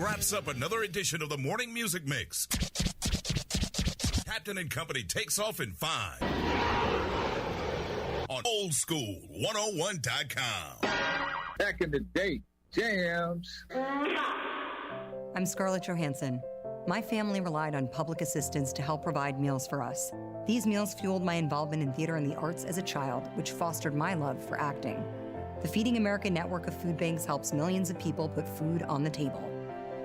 wraps up another edition of the Morning Music Mix. Captain and Company takes off in 5 on oldschool101.com. Back in the day, jams. I'm Scarlett Johansson. My family relied on public assistance to help provide meals for us. These meals fueled my involvement in theater and the arts as a child, which fostered my love for acting. The Feeding America network of food banks helps millions of people put food on the table.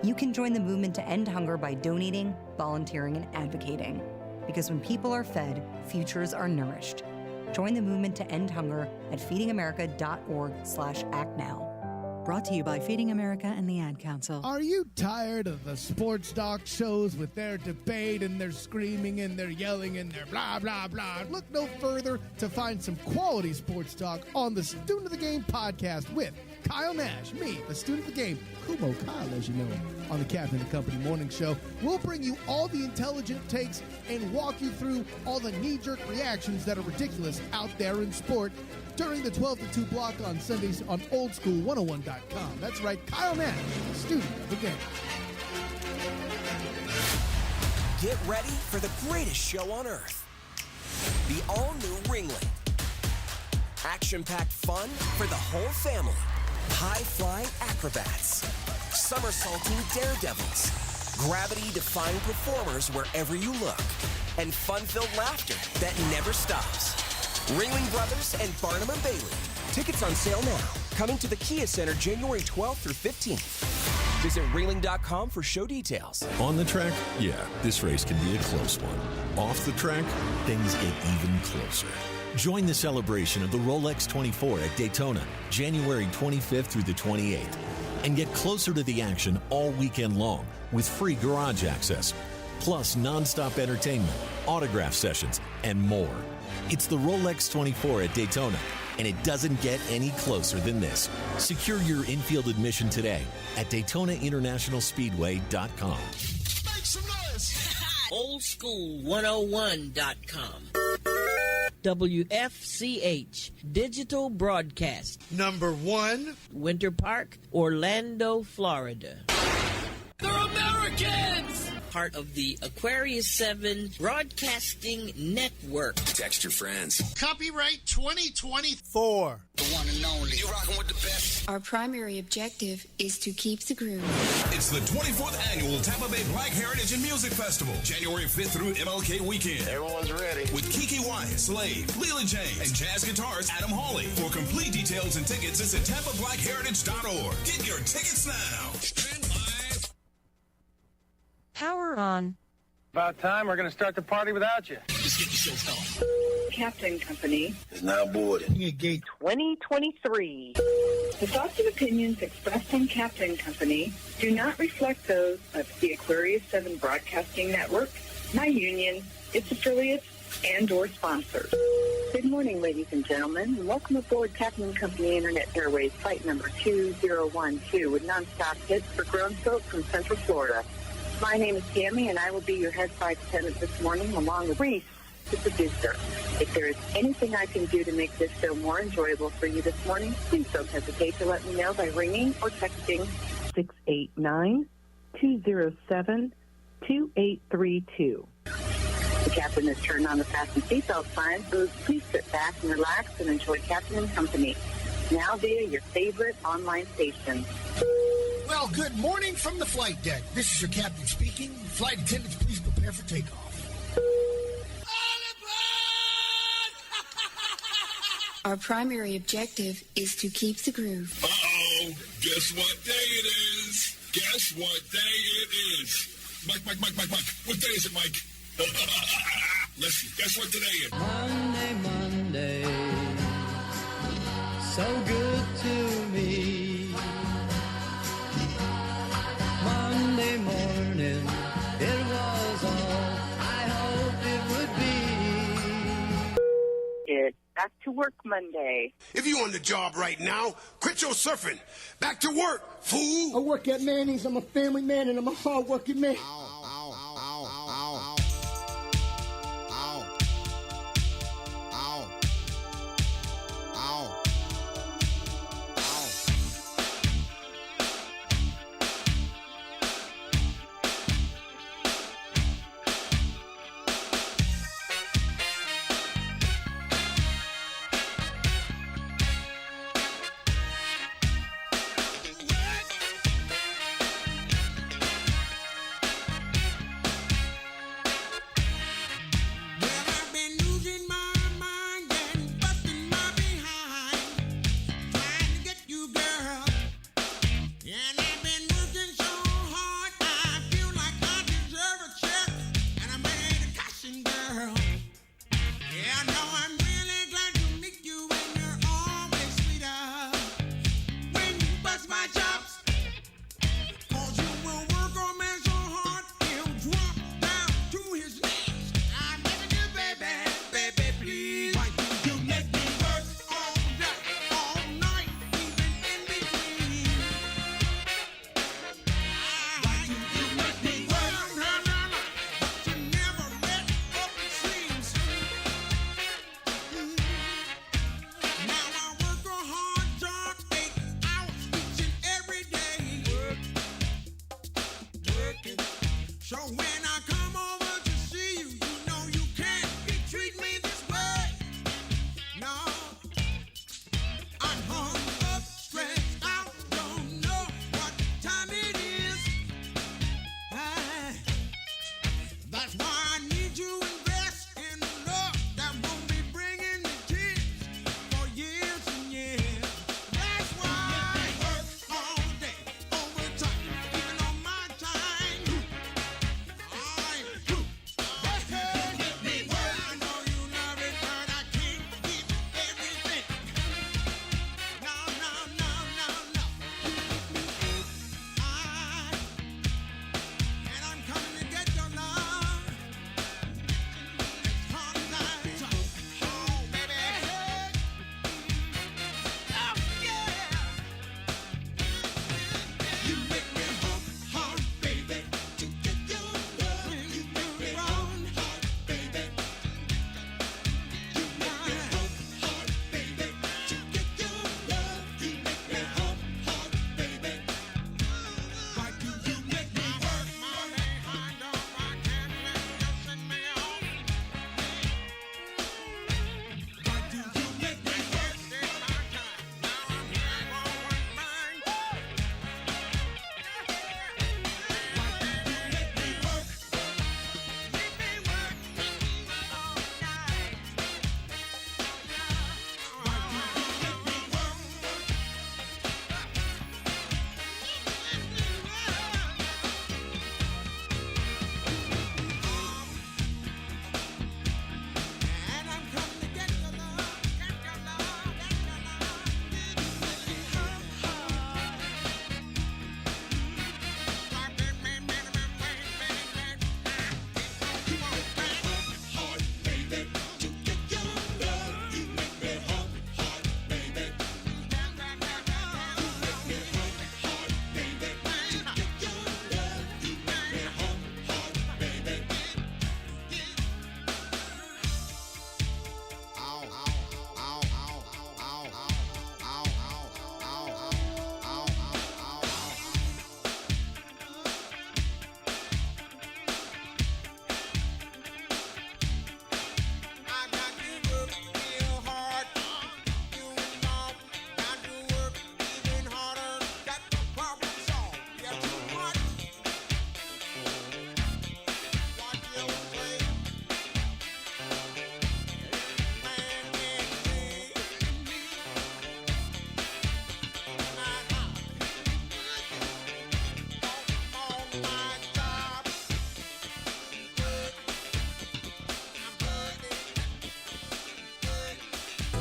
You can join the movement to end hunger by donating, volunteering, and advocating. Because when people are fed, futures are nourished. Join the movement to end hunger at feedingamerica.org/actnow. Brought to you by Feeding America and the Ad Council. Are you tired of the sports talk shows with their debate and their screaming and their yelling and their blah, blah, blah? Look no further to find some quality sports talk on the Student of the Game podcast with Kyle Nash, me, the Student of the Game, Kumo Kyle, as you know him, on the Captain and Company Morning Show. We'll bring you all the intelligent takes and walk you through all the knee-jerk reactions that are ridiculous out there in sport during the 12 to 2 block on Sundays on oldschool101.com. That's right, Kyle Nash, Student of the Game. Get ready for the greatest show on earth. The all-new Ringling. Action-packed fun for the whole family. High-flying acrobats. Somersaulting daredevils. Gravity-defying performers wherever you look. And fun-filled laughter that never stops. Ringling Brothers and Barnum and Bailey. Tickets on sale now. Coming to the Kia Center January 12th through 15th. Visit Ringling.com for show details. On the track, yeah, this race can be a close one. Off the track, things get even closer. Join the celebration of the Rolex 24 at Daytona, January 25th through the 28th. And get closer to the action all weekend long with free garage access, plus nonstop entertainment, autograph sessions, and more. It's the Rolex 24 at Daytona, and it doesn't get any closer than this. Secure your infield admission today at DaytonaInternationalSpeedway.com. Make some noise! oldschool101.com. WFCH Digital Broadcast. Number 1, Winter Park, Orlando, Florida. they're Americans! Part of the Aquarius 7 Broadcasting Network. Text your friends. Copyright 2024. The one and only. You rocking with the best. Our primary objective is to keep the groove. It's the 24th Annual Tampa Bay Black Heritage and Music Festival, January 5th through MLK weekend. Everyone's ready. With Kiki Wyatt, Slave, Leland James, and jazz guitarist Adam Hawley. For complete details and tickets, visit TampaBlackHeritage.org. Get your tickets now. Stand by. Power on. About time. We're going to start the party without you. Let's get the show going. Captain Company Is now boarded. Gate 2023. The thoughts and opinions expressed on Captain Company do not reflect those of the Aquarius 7 Broadcasting Network, my union, its affiliates, and or sponsors. Good morning, ladies and gentlemen, and welcome aboard Captain Company Internet Airways flight number 2012 with nonstop hits for grown folk from Central Florida. My name is Tammy, and I will be your head flight attendant this morning, along with Reese, the producer. If there is anything I can do to make this show more enjoyable for you this morning, please don't hesitate to let me know by ringing or texting 689-207-2832. The captain has turned on the fasten seatbelt sign, so please sit back and relax and enjoy Captain and Company, now via your favorite online station. Well, good morning from the flight deck. This is your captain speaking. Flight attendants, please prepare for takeoff. Our primary objective is to keep the groove. Uh-oh. Guess what day it is? Guess what day it is? Mike. What day is it, Mike? Listen, guess what today is? Monday. So good to me. Monday morning, it was all I hoped it would be. It's Back to Work Monday. If you on the job right now, quit your surfing. Back to work, fool. I work at Manny's. I'm a family man, and I'm a hard-working man.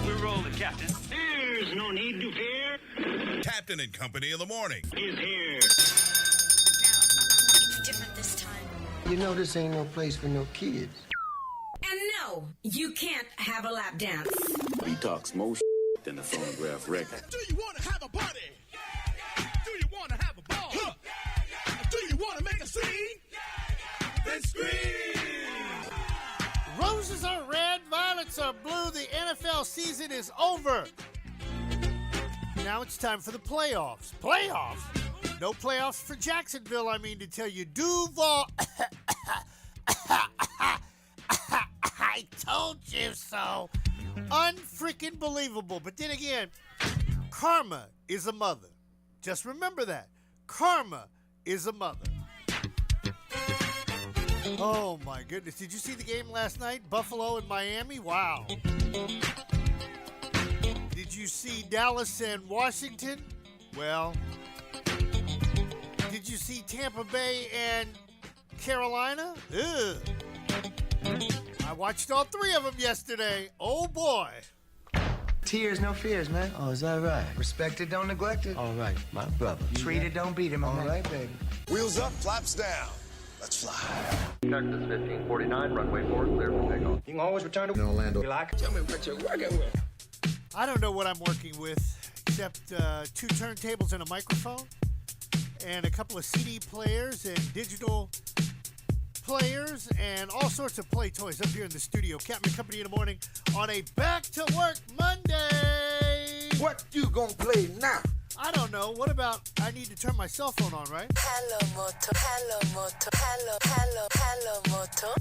We're rolling, Captain. There's no need to fear. Captain and Company in the morning is here. It's different this time. You know this ain't no place for no kids. And no, you can't have a lap dance. He talks more than the phonograph record. Do you want to have a party? Do you want to have a ball? Do you want to make a scene? Then scream! Roses are red, violets are blue. The NFL season is over. Now it's time for the playoffs. Playoffs? No playoffs for Jacksonville, I mean to tell you. Duval. I told you so. Unfreaking believable. But then again, karma is a mother. Just remember that. Karma is a mother. Oh, my goodness. Did you see the game last night? Buffalo and Miami? Wow. Did you see Dallas and Washington? Well, did you see Tampa Bay and Carolina? Ugh. I watched all three of them yesterday. Oh, boy. Tears, no fears, man. Oh, is that right? Respected, don't neglect it. All right, my brother. Treated, don't beat him. All right, baby. Wheels up, flaps down. Let's fly. Texas 1549, runway 4, clear for takeoff. You can always return to Orlando. You like it? Tell me what you're working with. I don't know what I'm working with, except 2 turntables and a microphone, and a couple of CD players and digital players, and all sorts of play toys up here in the studio. Captain and Company in the morning on a back-to-work Monday. What you gonna play now? I don't know. What about I need to turn my cell phone on, right? Hello, Moto. Hello, Moto. Hello, Moto.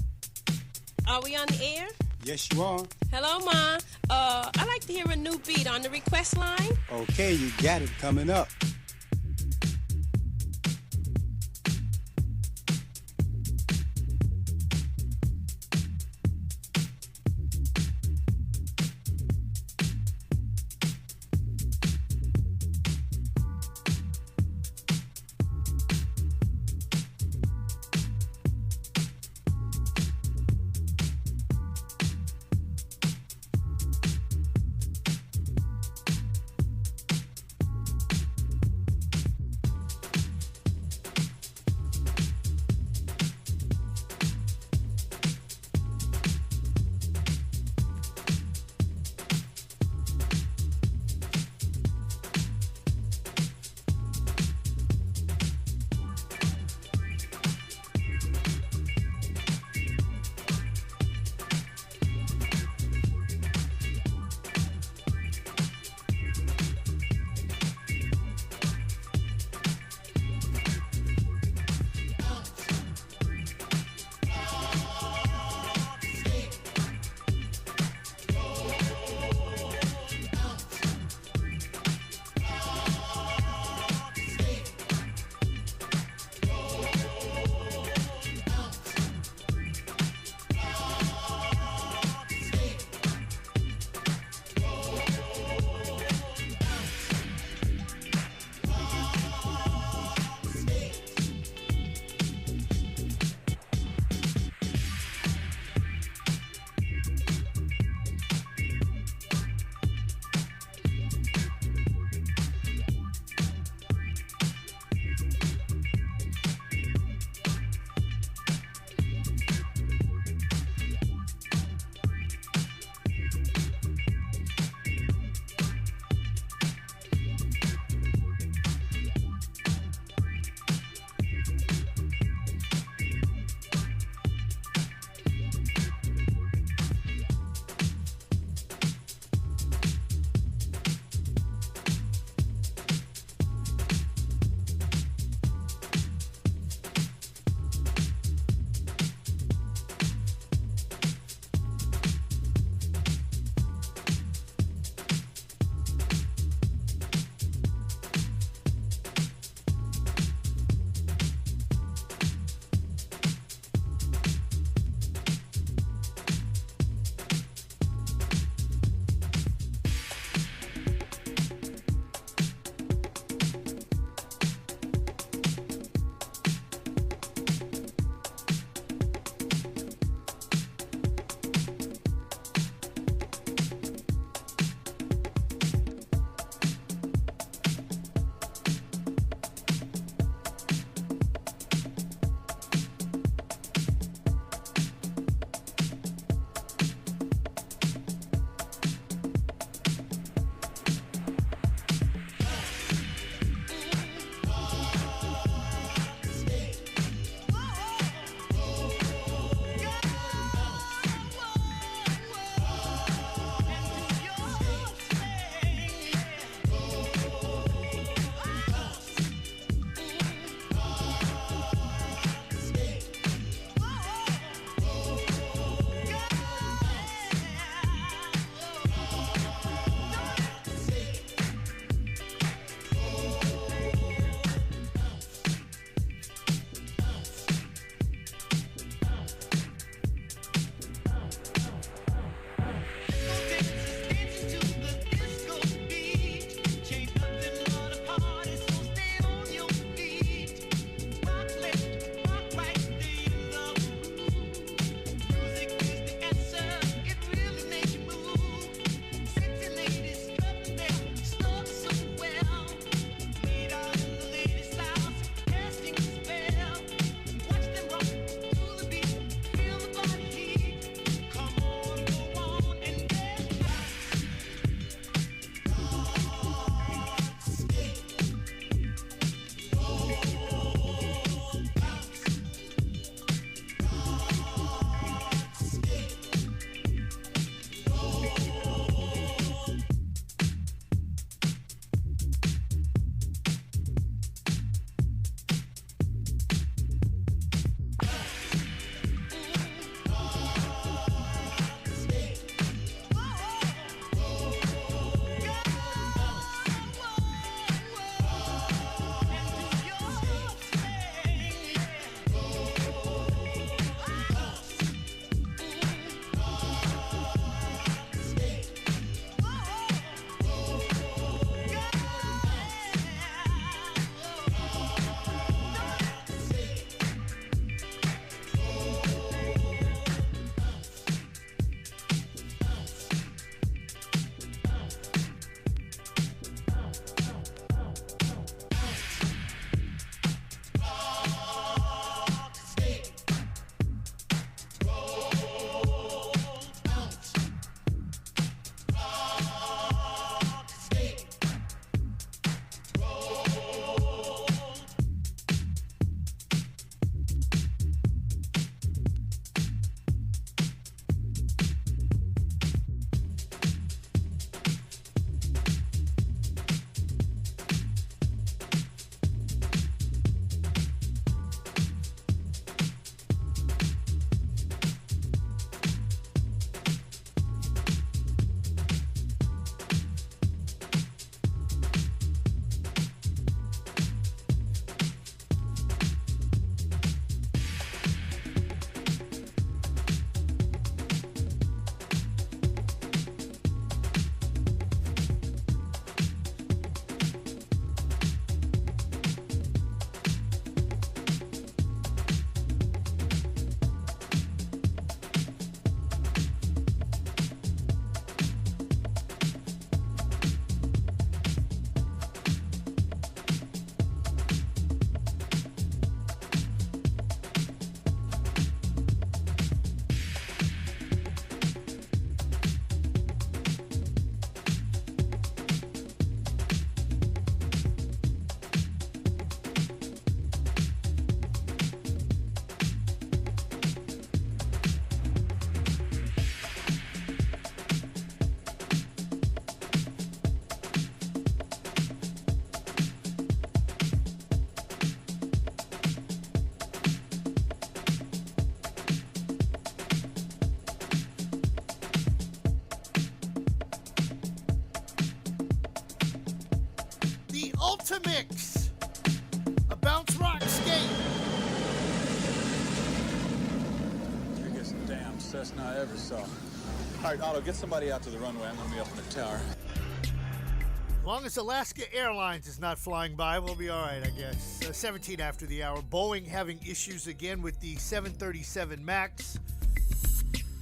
Are we on the air? Yes, you are. Hello, Ma. I'd like to hear a new beat on the request line. Okay, you got it coming up. Ultimix, a bounce rock skate. Biggest damn Cessna I ever saw. All right, Otto, get somebody out to the runway. I'm going to be up in the tower. As long as Alaska Airlines is not flying by, we'll be all right, I guess. 17 after the hour. Boeing having issues again with the 737 MAX.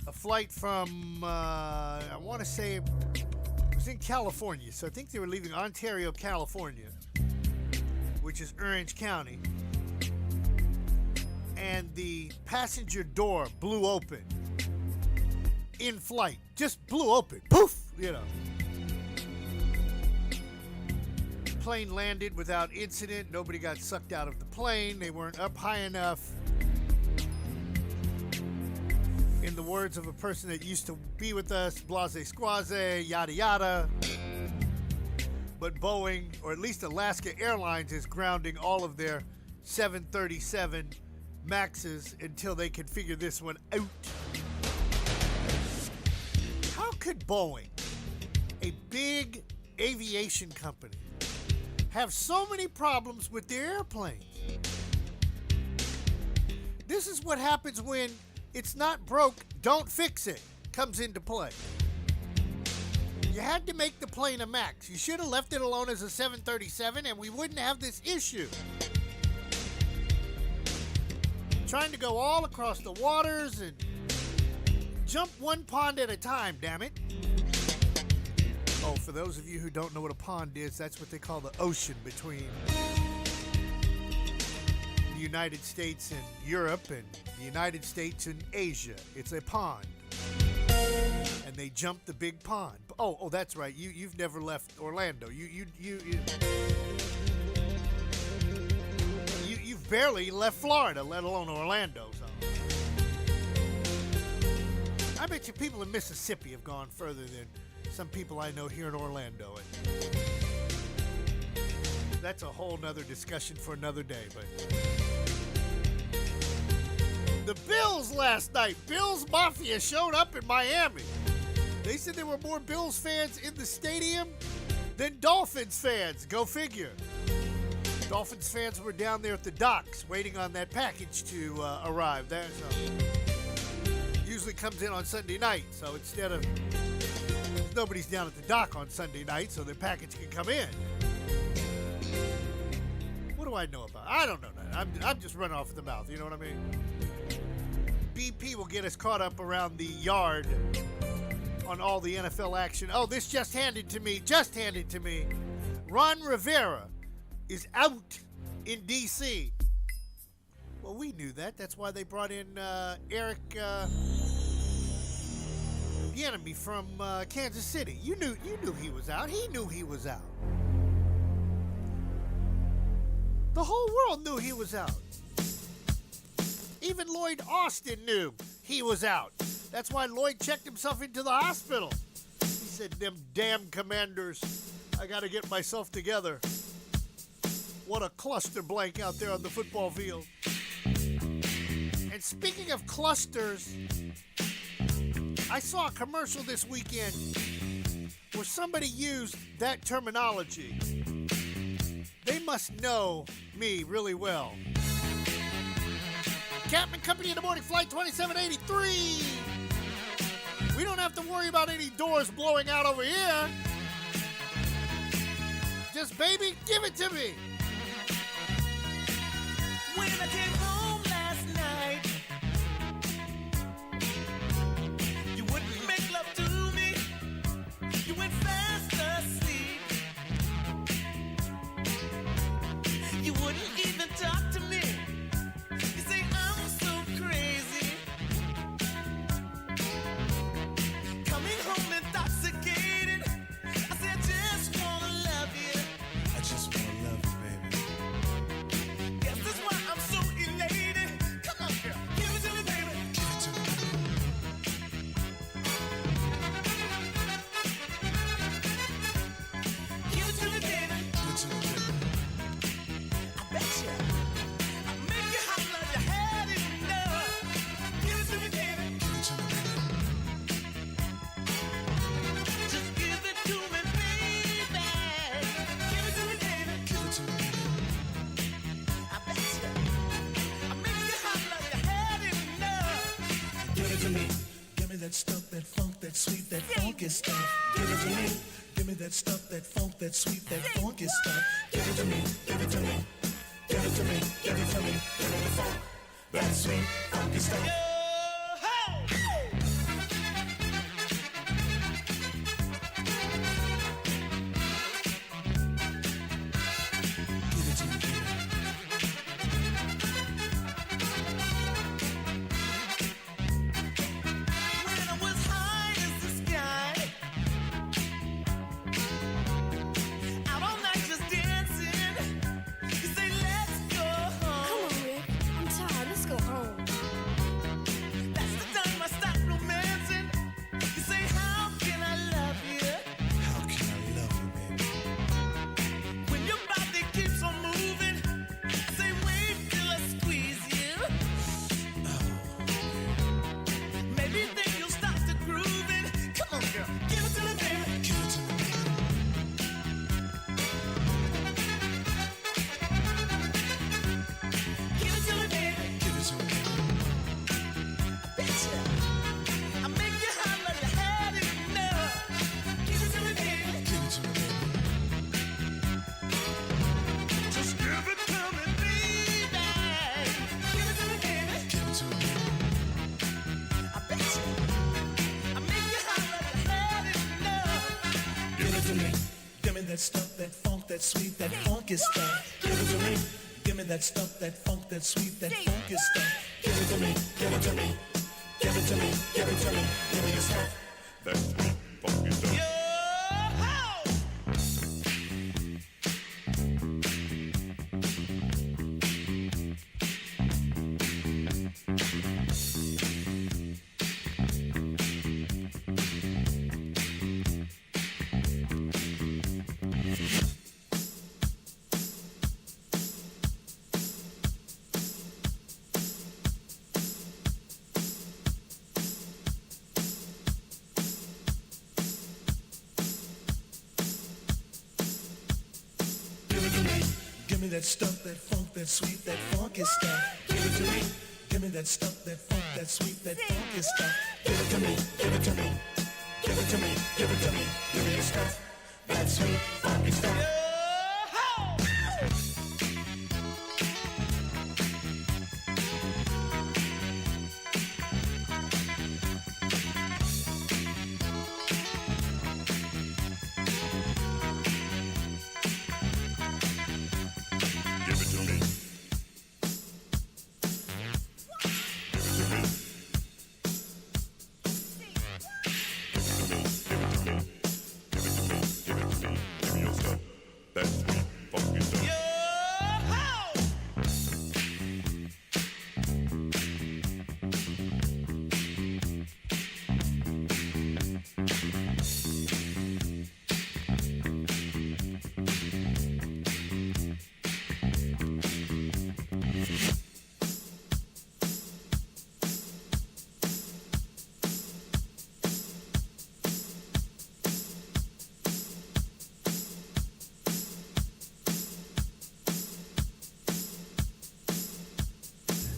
A flight from, I want to say, it was in California. So I think they were leaving Ontario, California, which is Orange County. And the passenger door blew open in flight. Just blew open. Poof! You know. Plane landed without incident. Nobody got sucked out of the plane. They weren't up high enough. In the words of a person that used to be with us, blase squaze, yada yada. But Boeing, or at least Alaska Airlines, is grounding all of their 737 MAXs until they can figure this one out. How could Boeing, a big aviation company, have so many problems with their airplanes? This is what happens when it's not broke, don't fix it comes into play. You had to make the plane a MAX. You should have left it alone as a 737 and we wouldn't have this issue. Trying to go all across the waters and jump one pond at a time, damn it. Oh, for those of you who don't know what a pond is, that's what they call the ocean between the United States and Europe and the United States and Asia. It's a pond. And they jump the big pond. Oh, that's right. You've never left Orlando. You've barely left Florida, let alone Orlando. So. I bet you people in Mississippi have gone further than some people I know here in Orlando. And that's a whole nother discussion for another day. But the Bills last night, Bills Mafia showed up in Miami. They said there were more Bills fans in the stadium than Dolphins fans. Go figure. Dolphins fans were down there at the docks waiting on that package to arrive. That usually comes in on Sunday night. So instead of nobody's down at the dock on Sunday night, so their package can come in. What do I know about it? I don't know that. I'm just running off the mouth, you know what I mean? BP will get us caught up around the yard on all the NFL action. Oh, this just handed to me. Ron Rivera is out in D.C. Well, we knew that. That's why they brought in Eric Bieniemy from Kansas City. You knew he was out. He knew he was out. The whole world knew he was out. Even Lloyd Austin knew he was out. That's why Lloyd checked himself into the hospital. He said, them damn Commanders, I got to get myself together. What a cluster blank out there on the football field. And speaking of clusters, I saw a commercial this weekend where somebody used that terminology. They must know me really well. Captain Company in the Morning, Flight 2783. We don't have to worry about any doors blowing out over here. Just, baby, give it to me. When I came home last night, you wouldn't make love to me. You went fast asleep. You wouldn't even talk to me. You say I'm so crazy. Coming home intoxicated. I say I just wanna love you. I just wanna love you, baby. Guess that's why I'm so in to me. Give me that stuff, that funk, that sweet, that funky stuff. Give it to me. Give me that stuff, that funk, that sweet, that funky stuff. Give it to me. Give it to me. Give it to me. Give it to me. Give me the funk, that sweet, funky stuff. That stuff, that funk, that sweet, that funky stuff. Give it to me. Give me that stuff, that funk, that sweet, that funky stuff. Give it to me. Give it to me. Give it to me. Give it to me. Give me the stuff, that sweet, funky stuff. That stuff, that funk, that sweet, that funky stuff. Give it to me. Give me that stuff, that funk, that sweet, that funky stuff. Give it to me. Give it to me. Give it to me. Give it to me. Give me the stuff, that sweet, funky stuff.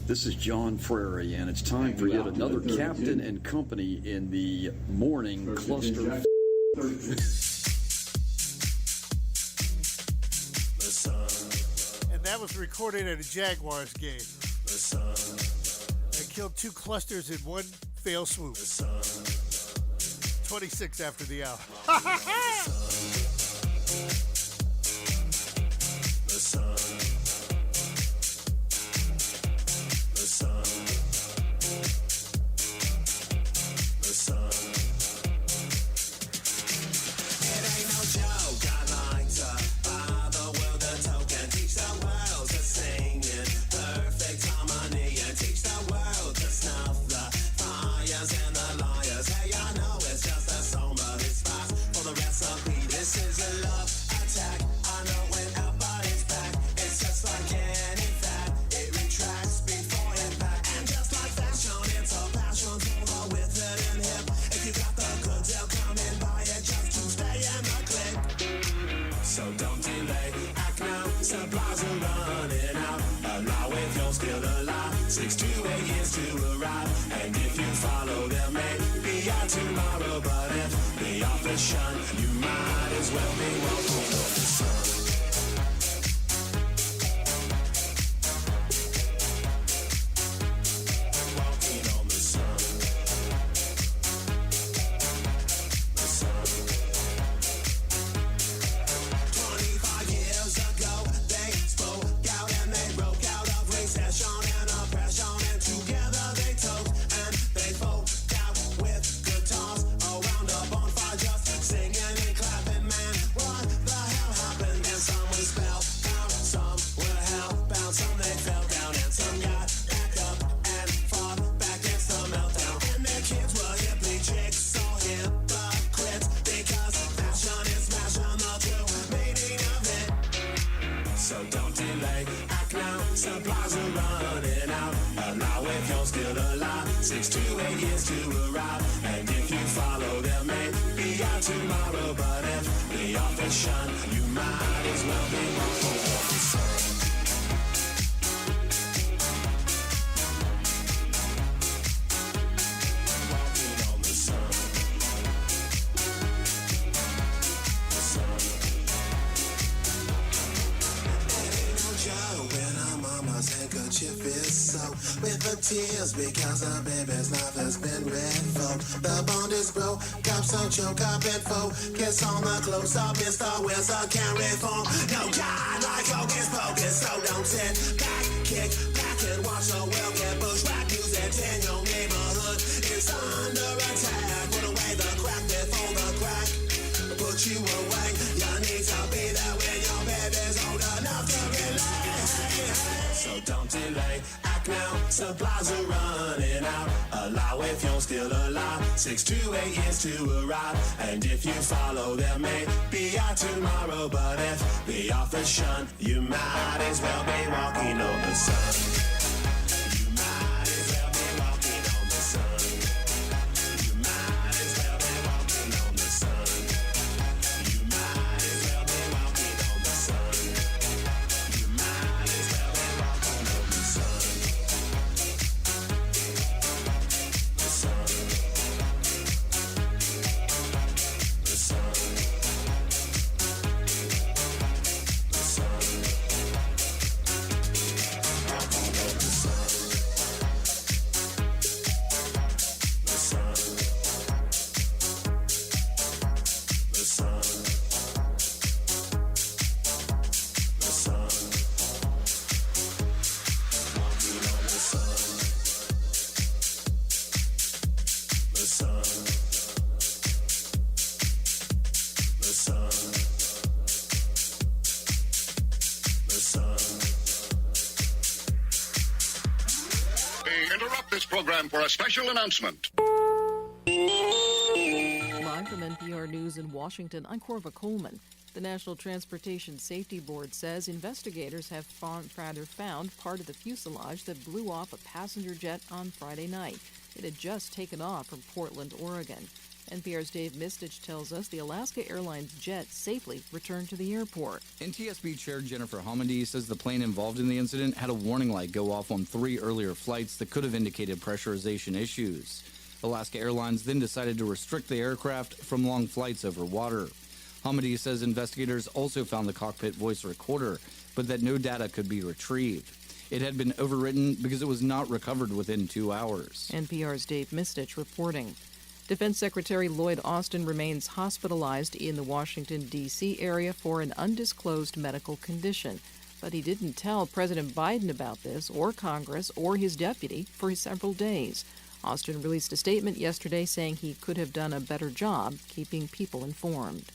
This is John Frary, and it's time for yet another Captain and Company in the morning cluster. And that was recorded at a Jaguars game. They killed 2 clusters in one fail swoop. 26 after the hour. Supplies are running out. Allow with your still alive. 6 to 8 years to arrive. And if you follow shun. You might as well be walking on the sun. Walking on the sun. The sun. 25 years ago, they spoke out and they broke out of recession and oppression, and together they told and they folk out with guitars around a bonfire, just singing and clapping. Man, what the hell happened? And some were spellbound, some were hellbound, some they fell down, and some got back up and fought back against the meltdown. And their kids were hippie chicks, so hypocrites, because fashion is smashing the true meaning of it. So don't delay, act now, supplies are running out. Allow if you're still alive, 6 to 8 years to arrive. And if you follow them, may be out tomorrow. But if the office shun, you might as well be walking on the sun. Walking on the sun. The sun. When our mama's handkerchief is soaked with the tears because her baby's life has been revoked. The bond is broke up, so choke up and focus on the close up. Mr. Wilson can't reform. No God like Hocus Pocus, so don't sit back, kick back and watch the world get bushwhacked. Music in your neighborhood is under attack. Put away the crack before the crack put you away. You need to be there when your baby's old enough to relate. So don't delay, act now, supplies are running out. Allow if you're still alive, 6 to 8 years to arrive. And if you follow them, may be out tomorrow. But if the office shun, you might as well be walking on the sun. You might as well be walking on the sun. You might as well be walking on the sun. You might as well be walking on the sun. You might as well be walking on the sun. The sun. The sun. The sun. Walking on the sun. The sun. The sun. The sun. Walking on the sun. The sun. The sun. The sun. We interrupt this program for a special announcement. Live from NPR News in Washington, I'm Corva Coleman. The National Transportation Safety Board says investigators have found part of the fuselage that blew off a passenger jet on Friday night. It had just taken off from Portland, Oregon. NPR's Dave Mistich tells us the Alaska Airlines jet safely returned to the airport. NTSB Chair Jennifer Hamady says the plane involved in the incident had a warning light go off on 3 earlier flights that could have indicated pressurization issues. Alaska Airlines then decided to restrict the aircraft from long flights over water. Hamady says investigators also found the cockpit voice recorder, but that no data could be retrieved. It had been overwritten because it was not recovered within 2 hours. NPR's Dave Mistich reporting. Defense Secretary Lloyd Austin remains hospitalized in the Washington, D.C. area for an undisclosed medical condition. But he didn't tell President Biden about this, or Congress, or his deputy for several days. Austin released a statement yesterday saying he could have done a better job keeping people informed.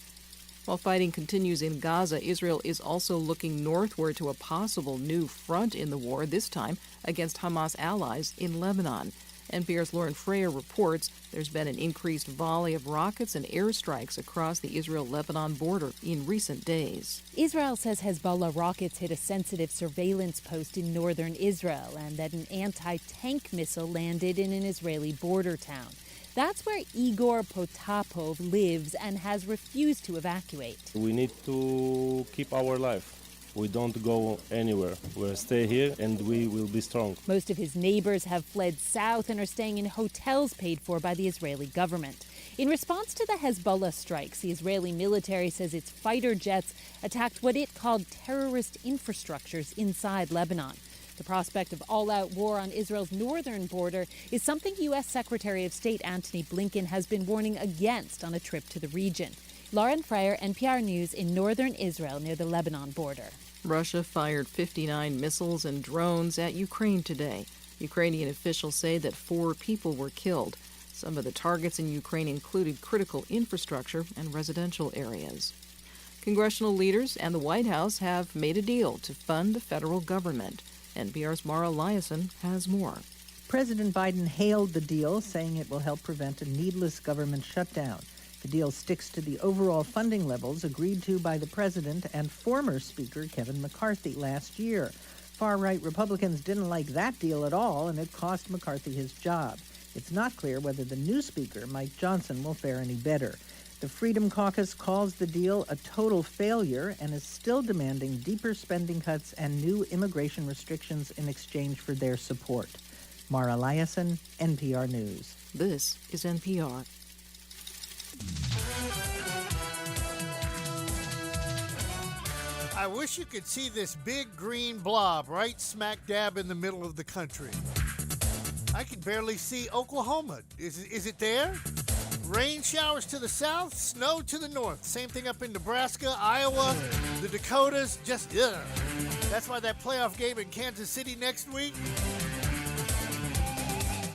While fighting continues in Gaza, Israel is also looking northward to a possible new front in the war, this time against Hamas allies in Lebanon. NPR's Lauren Freyer reports there's been an increased volley of rockets and airstrikes across the Israel-Lebanon border in recent days. Israel says Hezbollah rockets hit a sensitive surveillance post in northern Israel and that an anti-tank missile landed in an Israeli border town. That's where Igor Potapov lives and has refused to evacuate. We need to keep our life. We don't go anywhere. We'll stay here and we will be strong. Most of his neighbors have fled south and are staying in hotels paid for by the Israeli government. In response to the Hezbollah strikes, the Israeli military says its fighter jets attacked what it called terrorist infrastructures inside Lebanon. The prospect of all-out war on Israel's northern border is something U.S. Secretary of State Antony Blinken has been warning against on a trip to the region. Lauren Fryer, NPR News, in northern Israel near the Lebanon border. Russia fired 59 missiles and drones at Ukraine today. Ukrainian officials say that 4 people were killed. Some of the targets in Ukraine included critical infrastructure and residential areas. Congressional leaders and the White House have made a deal to fund the federal government. NPR's Mara Liasson has more. President Biden hailed the deal, saying it will help prevent a needless government shutdown. The deal sticks to the overall funding levels agreed to by the president and former Speaker Kevin McCarthy last year. Far-right Republicans didn't like that deal at all, and it cost McCarthy his job. It's not clear whether the new Speaker, Mike Johnson, will fare any better. The Freedom Caucus calls the deal a total failure and is still demanding deeper spending cuts and new immigration restrictions in exchange for their support. Mara Liasson, NPR News. This is NPR. I wish you could see this big green blob right smack dab in the middle of the country. I can barely see Oklahoma. Is it there? Rain showers to the south, snow to the north. Same thing up in Nebraska, Iowa, the Dakotas. Just, ugh. That's why that playoff game in Kansas City next week,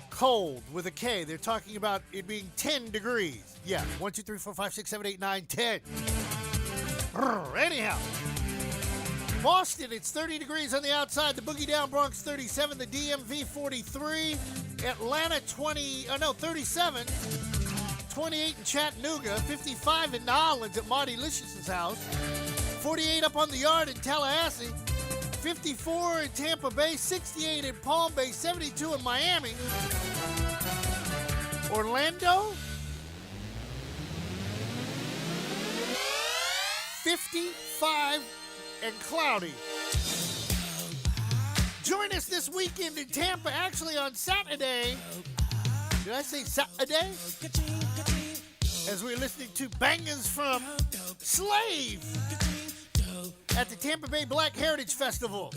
cold with a K. They're talking about it being 10 degrees. Yeah, 1, 2, 3, 4, 5, 6, 7, 8, 9, 10. Anyhow. Boston, it's 30 degrees on the outside. The Boogie Down Bronx, 37. The DMV, 43. Atlanta, 37. 28 in Chattanooga. 55 in New Orleans at Marty Licious' house. 48 up on the Yard in Tallahassee. 54 in Tampa Bay. 68 in Palm Bay. 72 in Miami. Orlando, 55 and cloudy. Join us this weekend in Tampa, actually on Saturday. Did I say Saturday? As we're listening to bangers from Slave at the Tampa Bay Black Heritage Festival.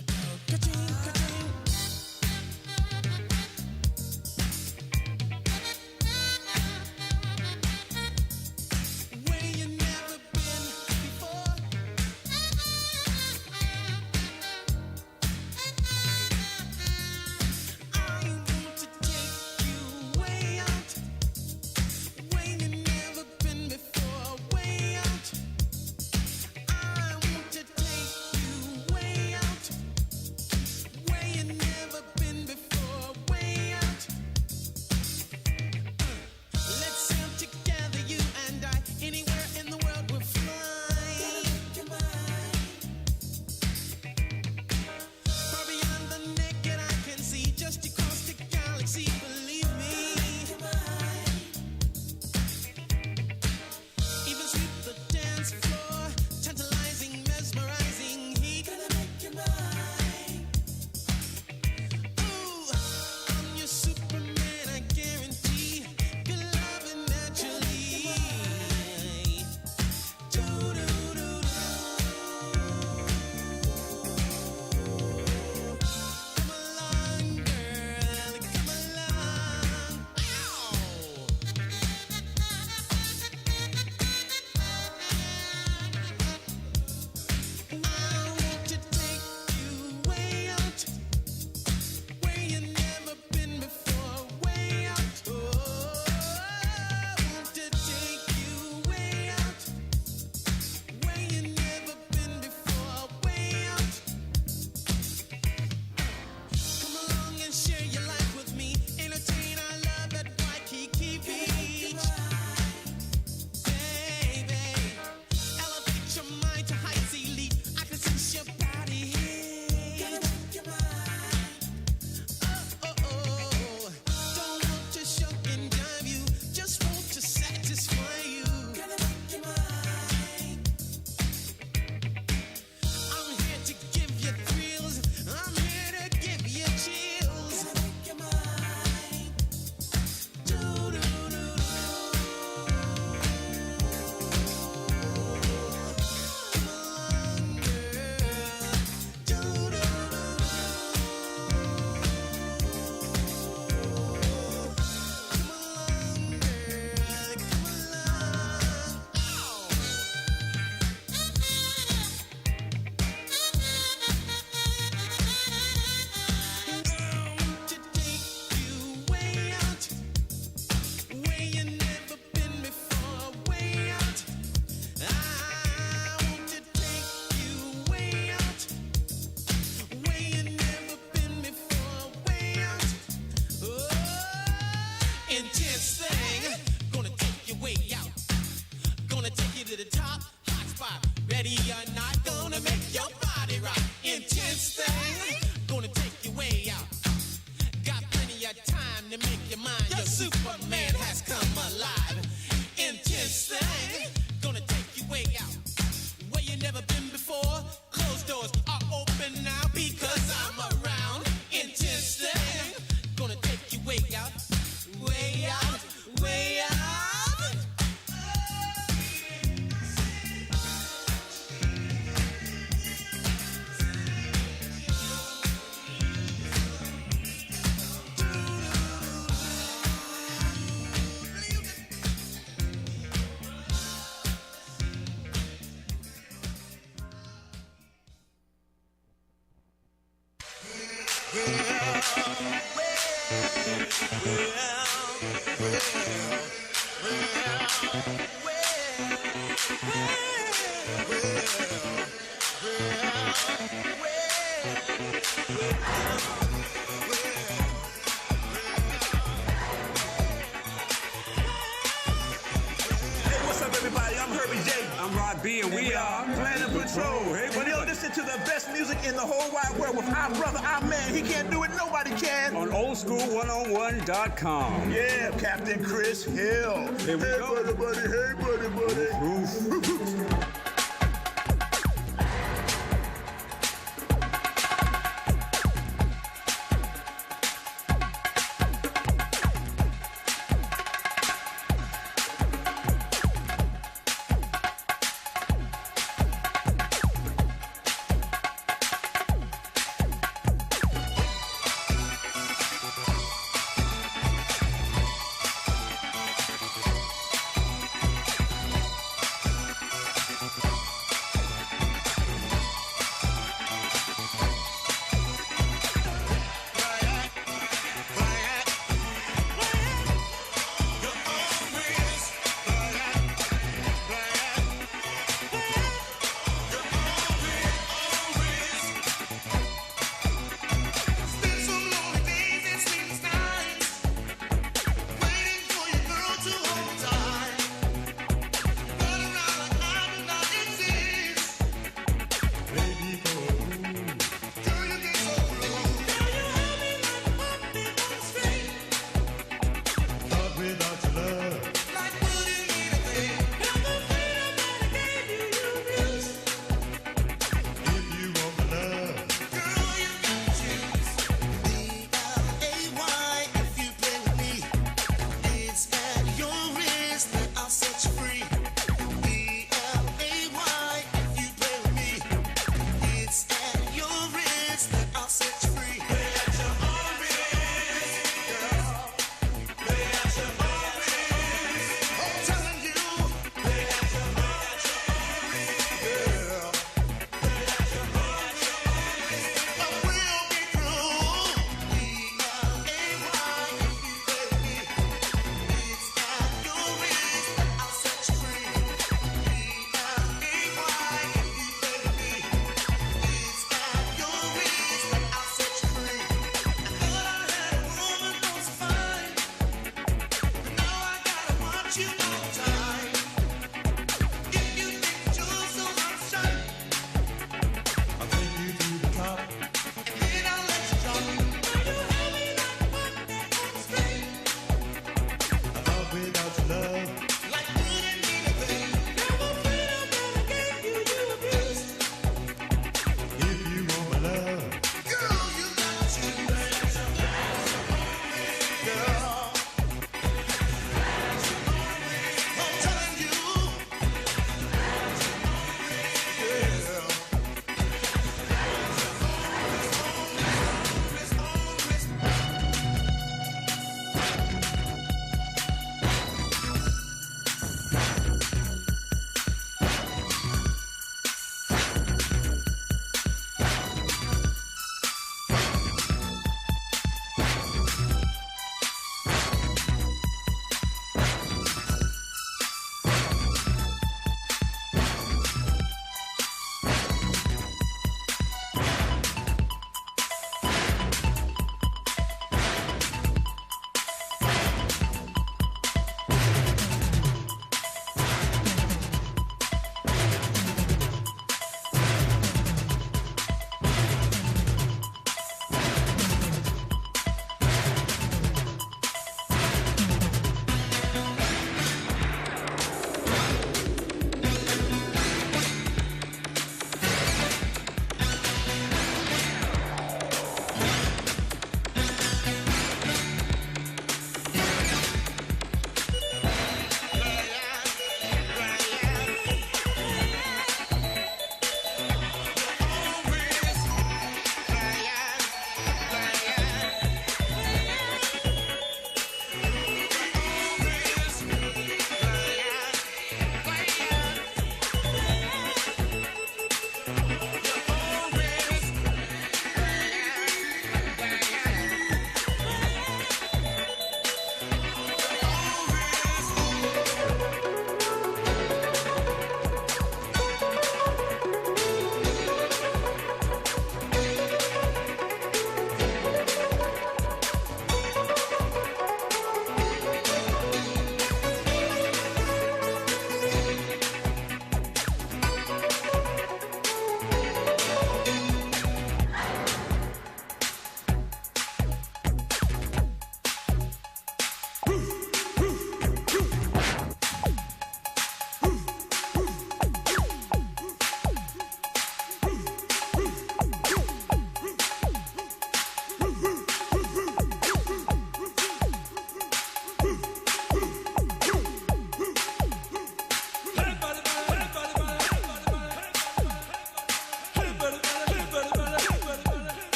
everybody. I'm Herbie J. I'm Rod B, and we are Planet Patrol. Hey, when you'll listen to the best music in the whole wide world with our brother, our man. He can't do it, nobody can. On oldschool101.com. Yeah, Captain Chris Hill. Here we go. Buddy, buddy. Hey, buddy, buddy.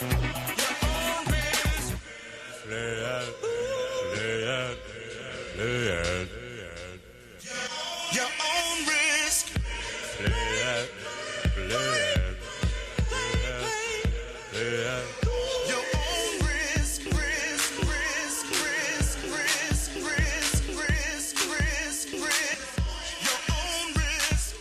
Your own risk. Your own risk, risk, risk, risk, risk, risk, risk, risk, risk. Your own risk.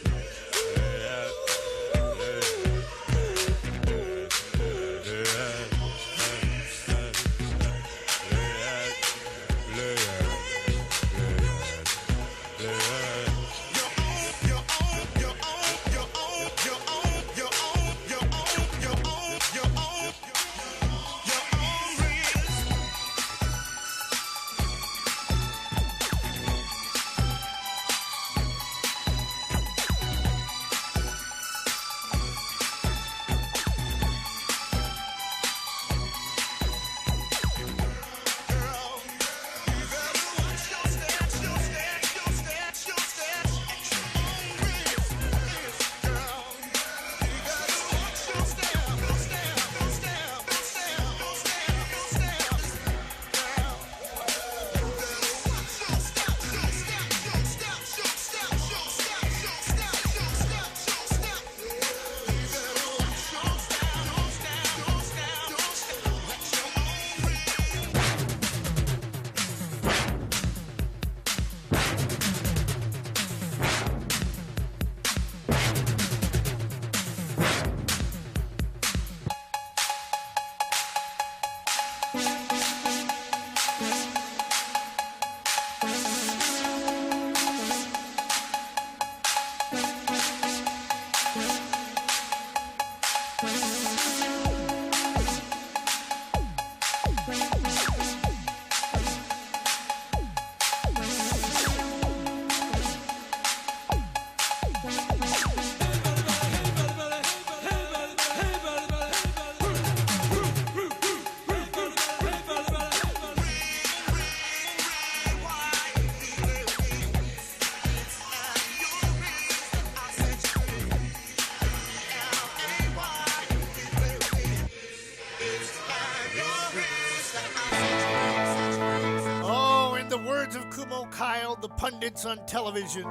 The pundits on television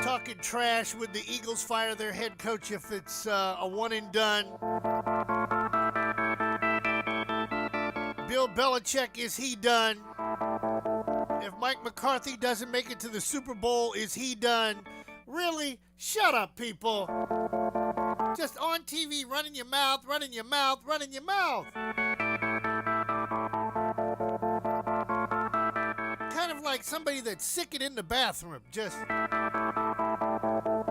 talking trash when the Eagles fire their head coach if it's a one and done. Bill Belichick, is he done? If Mike McCarthy doesn't make it to the Super Bowl, is he done? Really? Shut up, people. Just on TV, running your mouth, running your mouth, running your mouth. Kind of like somebody that's sick and in the bathroom. Just,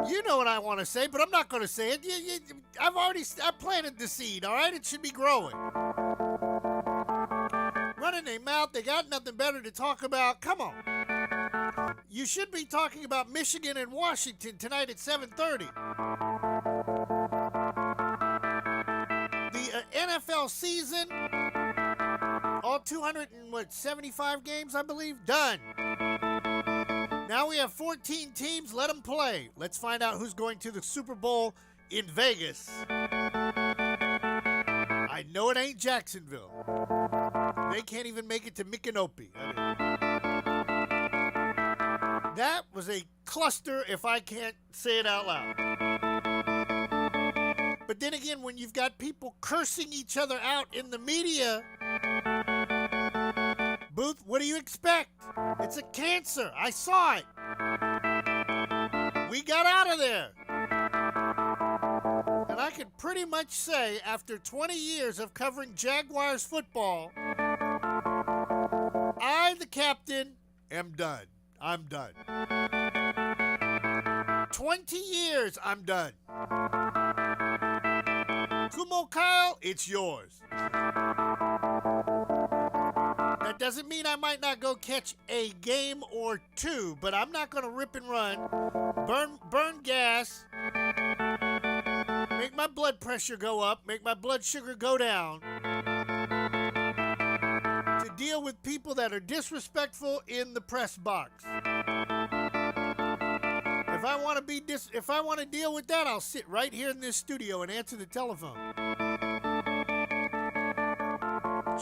you know what I want to say, but I'm not going to say it. I planted the seed, all right? It should be growing. Running their mouth, they got nothing better to talk about. Come on. You should be talking about Michigan and Washington tonight at 7:30. The NFL season, all 275 games, I believe, done. Now we have 14 teams. Let them play. Let's find out who's going to the Super Bowl in Vegas. I know it ain't Jacksonville. They can't even make it to Micanopy. That was a cluster, if I can't say it out loud. But then again, when you've got people cursing each other out in the media, Booth, what do you expect? It's a cancer. I saw it. We got out of there. And I can pretty much say, after 20 years of covering Jaguars football, I, the captain, am done. I'm done. 20 years, I'm done. Kumo Kyle, it's yours. That doesn't mean I might not go catch a game or two, but I'm not going to rip and run, burn gas, make my blood pressure go up, make my blood sugar go down, to deal with people that are disrespectful in the press box. If I want to deal with that, I'll sit right here in this studio and answer the telephone.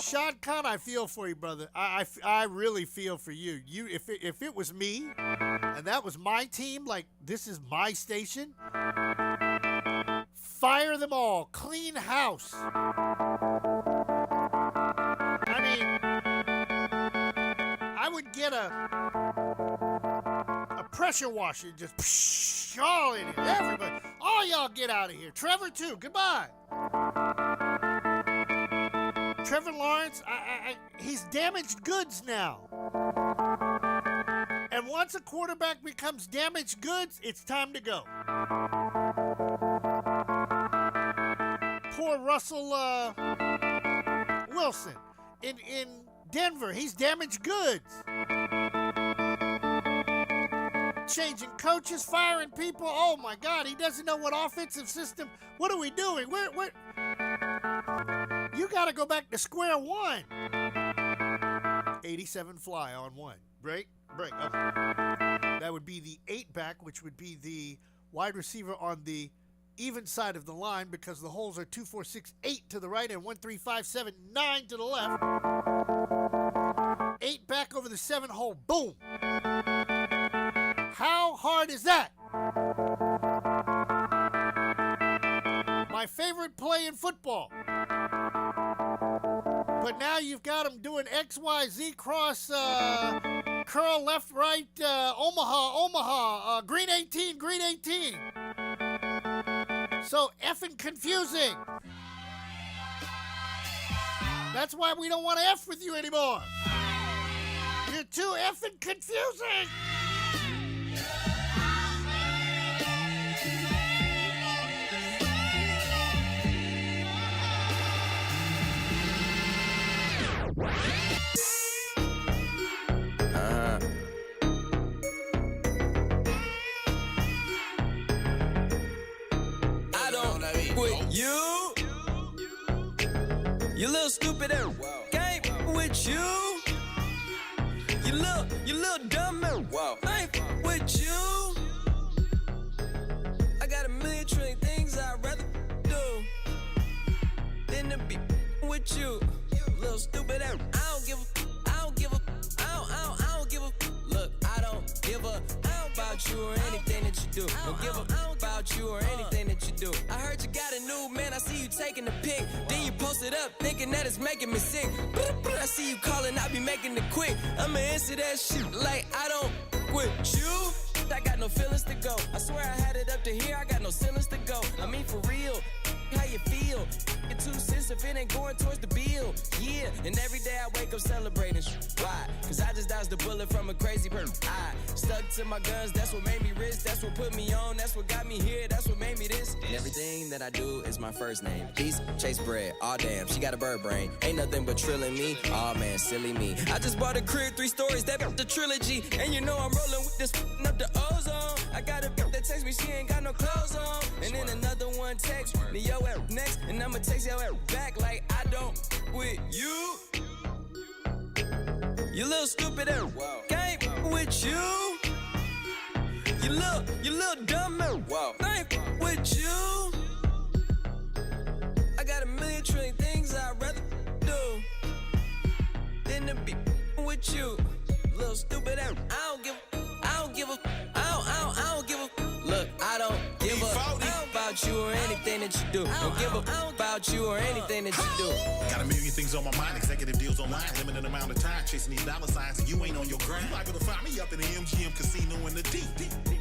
Shad Khan, I feel for you, brother. I really feel for you. If it was me and that was my team, like this is my station, fire them all, clean house. I mean, I would get a pressure washer, and just all in it. Everybody, all y'all get out of here. Trevor too. Goodbye. Trevor Lawrence, he's damaged goods now. And once a quarterback becomes damaged goods, it's time to go. Poor Russell Wilson in Denver, he's damaged goods. Changing coaches, firing people. Oh my God, he doesn't know what offensive system. What are we doing? What? You got to go back to square one. 87 fly on one. Break. Okay. That would be the 8-back, which would be the wide receiver on the even side of the line because the holes are 2, 4, 6, 8 to the right and 1, 3, 5, 7, 9 to the left. 8 back over the 7-hole. Boom. How hard is that? My favorite play in football. But now you've got them doing XYZ cross, curl left, right, Omaha, green 18. So effing confusing. That's why we don't want to F with you anymore. You're too effing confusing. I don't with you. You little stupid ass. Game with you. You little dumb ass. I ain't with you. I got a million trillion things I'd rather do than to be with you. Little stupid ass. I don't give a. Look, I don't give a about you or anything that you do. Don't give a about you or anything that you do. I heard you got a new man. I see you taking the pic. Then you post it up, thinking that it's making me sick. I see you calling, I be making it quick. I'ma answer that shit like I don't with you. I got no feelings to go. I swear I had it up to here. I got no ceilings to go. I mean for real. How you feel? Get 2 cents if it ain't going towards the bill. Yeah, and every day I wake up celebrating. Why? Cause I just dodged a bullet from a crazy person. I stuck to my guns, that's what made me rich. That's what put me on, that's what got me here. That's what made me this. And everything that I do is my first name. Peace, chase bread. Aw damn, she got a bird brain. Ain't nothing but trilling me. Aw man, silly me. I just bought a crib, 3 stories, that the trilogy. And you know I'm rolling with this up the ozone. I got a bitch that text me, she ain't got no clothes on. And then another one text me, yo at next. And I'ma text yo at back like I don't with you. You little stupid ass. Game with you. You little dumb ass. I ain't with you. I got a million trillion things I'd rather do than to be with you. Little stupid ass. I don't give a. Look, I don't give a about you or anything that you do. Don't give a about you or anything that you do. Got a million things on my mind, executive deals online, limited amount of time, chasing these dollar signs, and you ain't on your grind. You liable to find me up in the MGM casino in the deep.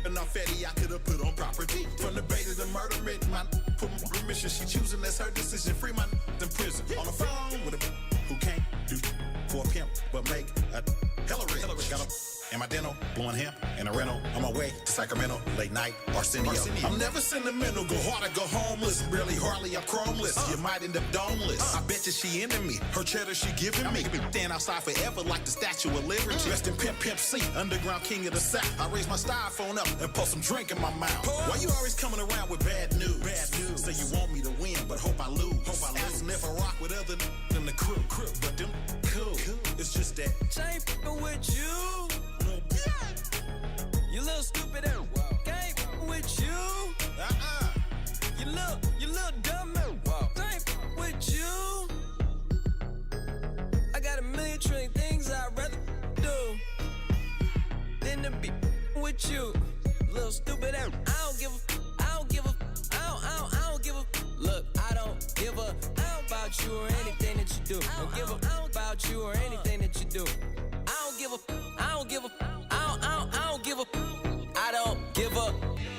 Enough Eddie I could have put on property. From the bay to the murder rate, my put my permission. She choosing, that's her decision. Free my in prison. On the phone with a who can't do for a pimp, but make a hella rich. Got a in my dental, blowing hemp in a rental. On my way to Sacramento, late night, Arsenio. I'm never sentimental, go hard or go homeless. Barely, hardly, I'm chromeless. You might end up domeless. I bet you she into me. Her cheddar she giving me. Stand outside forever like the Statue of Liberty. Rest in Pimp C, underground king of the South. I raise my styrofoam up and pour some drink in my mouth. Why you always coming around with bad news? Say you want me to win, but hope I lose. Asking if I rock with other than the crew. But them cool. It's just that. Ain't fucking with you. You little stupid ass. Game with you. You little dumb ass. Ain't with you. with you. Little stupid ass. I don't give a, look, I don't give a about you or anything that you do. Don't give a about you or anything that you do. I don't give a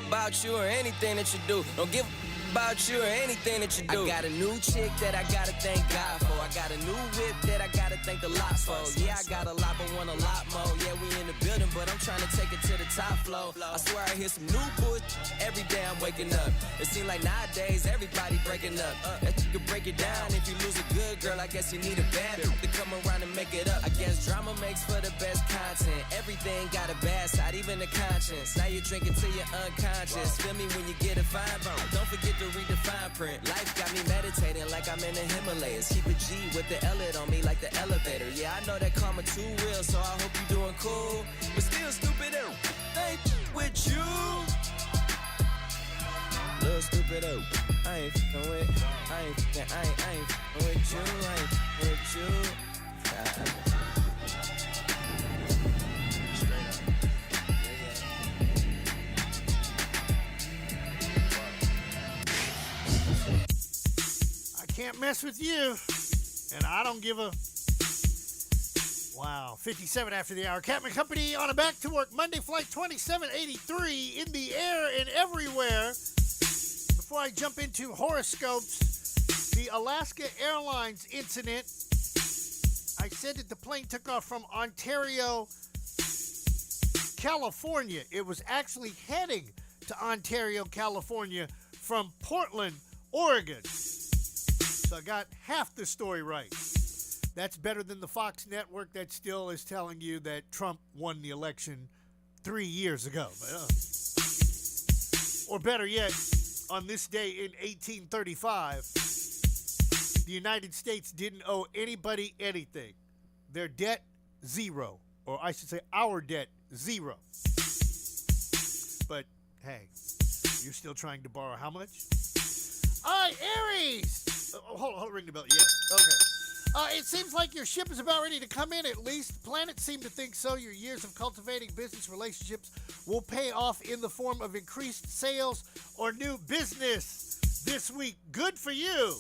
about you or anything that you do. Don't give a about you or anything that you do. I got a new chick that I gotta thank God for. I got a new whip that I gotta thank a lot for. Yeah, I got a lot but want a lot more. Yeah, we in the building, but I'm trying to take it to the top floor. I swear I hear some new bullshit every day I'm waking up. It seems like nowadays everybody breaking up. That you could break it down. If you lose a good girl, I guess you need a bad to come around and make it up. I guess drama makes for the best content. Everything got a bad side, even the conscience. Now you're drinking till you're unconscious. Feel me when you get a fine bone. Don't forget to read the fine print. Life got me meditating like I'm in the Himalayas. Keep a G with the L-it on me like the elevator. Yeah, I know that karma too real, so I hope you doing cool. But still stupid ain't with you. Little stupid I ain't f***ing with you. I ain't f***ing with you. Can't mess with you, and I don't give a. Wow, 57 after the hour. Captain Company on a back to work Monday flight 2783 in the air and everywhere. Before I jump into horoscopes, the Alaska Airlines incident. I said that the plane took off from Ontario, California. It was actually heading to Ontario, California from Portland, Oregon. So I got half the story right. That's better than the Fox network that still is telling you that Trump won the election 3 years ago. Or better yet, on this day in 1835, the United States didn't owe anybody anything. Their debt, zero. Or I should say our debt, zero. But, hey, you're still trying to borrow how much? All right, Aries! Hold on, ring the bell. Yes, okay. It seems like your ship is about ready to come in, at least. Planets seem to think so. Your years of cultivating business relationships will pay off in the form of increased sales or new business this week. Good for you.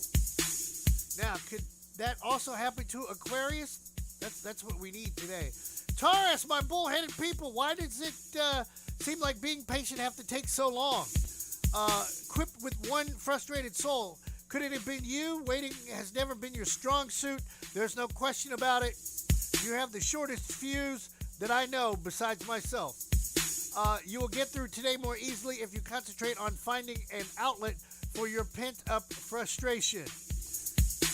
Now, could that also happen to Aquarius? That's what we need today. Taurus, my bullheaded people, why does it seem like being patient have to take so long? Equipped with one frustrated soul. Could it have been you? Waiting has never been your strong suit. There's no question about it. You have the shortest fuse that I know besides myself. You will get through today more easily if you concentrate on finding an outlet for your pent-up frustration.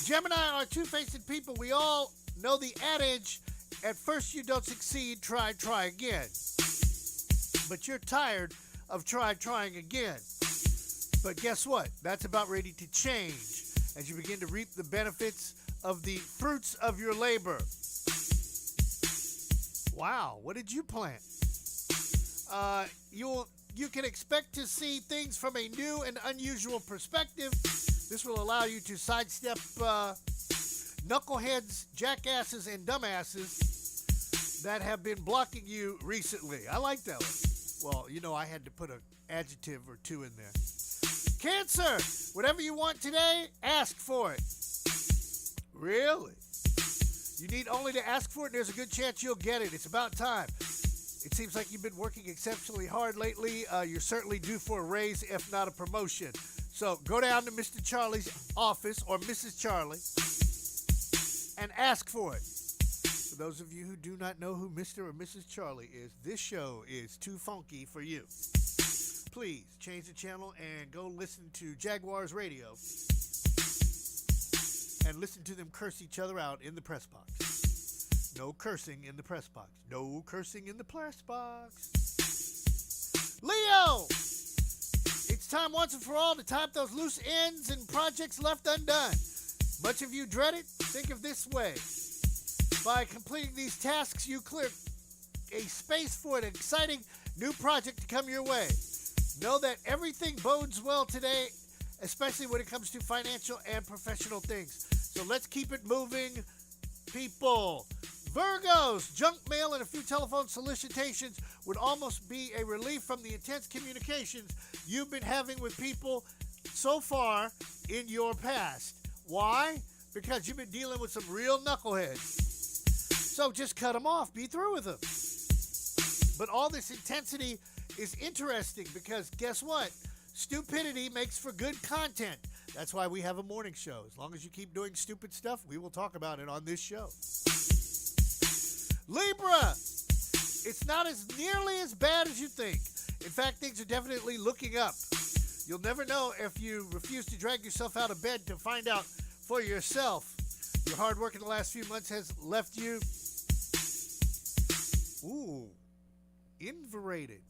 Gemini are two-faced people. We all know the adage, at first you don't succeed, try again. But you're tired of trying again. But guess what? That's about ready to change as you begin to reap the benefits of the fruits of your labor. Wow, what did you plant? You can expect to see things from a new and unusual perspective. This will allow you to sidestep knuckleheads, jackasses, and dumbasses that have been blocking you recently. I like that one. Well, you know, I had to put an adjective or two in there. Cancer, whatever you want today, ask for it. Really? You need only to ask for it, and there's a good chance you'll get it. It's about time. It seems like you've been working exceptionally hard lately. You're certainly due for a raise, if not a promotion. So go down to Mr. Charlie's office, or Mrs. Charlie, and ask for it. For those of you who do not know who Mr. or Mrs. Charlie is, this show is too funky for you. Please change the channel and go listen to Jaguars Radio and listen to them curse each other out in the press box. No cursing in the press box. No cursing in the press box. Leo! It's time once and for all to tie up those loose ends and projects left undone. Much of you dread it. Think of this way. By completing these tasks, you clear a space for an exciting new project to come your way. Know that everything bodes well today, especially when it comes to financial and professional things. So let's keep it moving, people. Virgos, junk mail and a few telephone solicitations would almost be a relief from the intense communications you've been having with people so far in your past. Why? Because you've been dealing with some real knuckleheads. So just cut them off. Be through with them. But all this intensity is interesting because guess what? Stupidity makes for good content. That's why we have a morning show. As long as you keep doing stupid stuff, we will talk about it on this show. Libra, it's not as nearly as bad as you think. In fact, things are definitely looking up. You'll never know if you refuse to drag yourself out of bed to find out for yourself. Your hard work in the last few months has left you, invarated.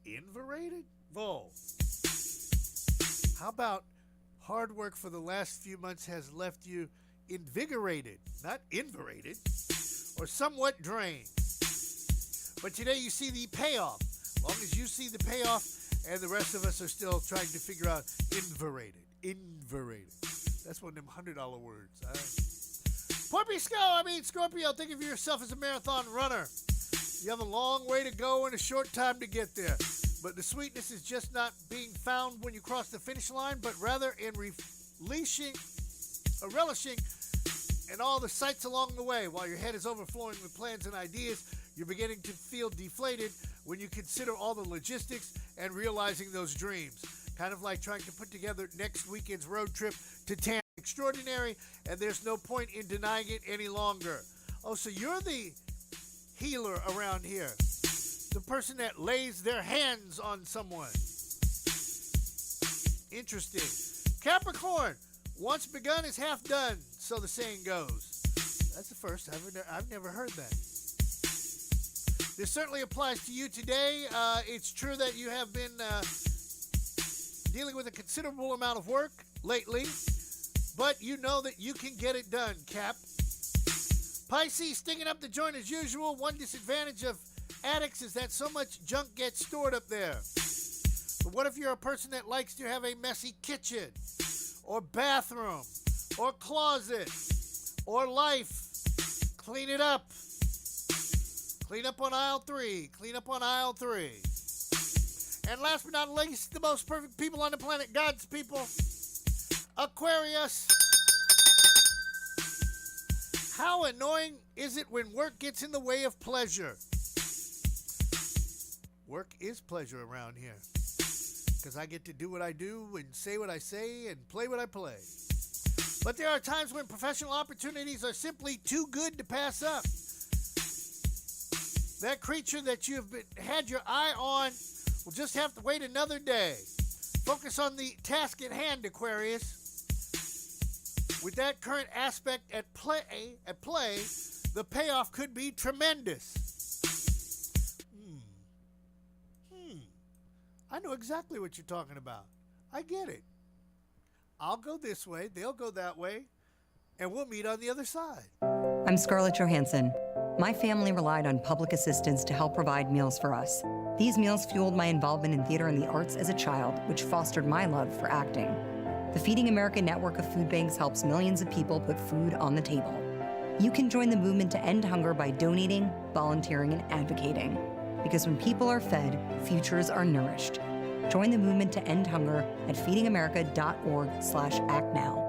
Invarated? Whoa. How about hard work for the last few months has left you invigorated, not invarated, or somewhat drained. But today you see the payoff. As long as you see the payoff, and the rest of us are still trying to figure out invarated. That's one of them $100 words. Scorpio, think of yourself as a marathon runner. You have a long way to go and a short time to get there. But the sweetness is just not being found when you cross the finish line, but rather in relishing in all the sights along the way. While your head is overflowing with plans and ideas, you're beginning to feel deflated when you consider all the logistics and realizing those dreams. Kind of like trying to put together next weekend's road trip to Tampa. Extraordinary, and there's no point in denying it any longer. Oh, so you're the healer around here. The person that lays their hands on someone. Interesting. Capricorn, once begun is half done, so the saying goes. That's the first. I've never heard that. This certainly applies to you today. It's true that you have been dealing with a considerable amount of work lately, but you know that you can get it done, Cap. Pisces, stinging up the joint as usual. One disadvantage of attics is that so much junk gets stored up there. But what if you're a person that likes to have a messy kitchen, or bathroom, or closet, or life? Clean it up. Clean up on aisle 3. Clean up on aisle 3. And last but not least, the most perfect people on the planet, God's people, Aquarius. How annoying is it when work gets in the way of pleasure? Work is pleasure around here, because I get to do what I do and say what I say and play what I play. But there are times when professional opportunities are simply too good to pass up. That creature that you've had your eye on will just have to wait another day. Focus on the task at hand, Aquarius. With that current aspect at play, the payoff could be tremendous. I know exactly what you're talking about. I get it. I'll go this way, they'll go that way, and we'll meet on the other side. I'm Scarlett Johansson. My family relied on public assistance to help provide meals for us. These meals fueled my involvement in theater and the arts as a child, which fostered my love for acting. The Feeding America network of food banks helps millions of people put food on the table. You can join the movement to end hunger by donating, volunteering, and advocating. Because when people are fed, futures are nourished. Join the movement to end hunger at feedingamerica.org/act now.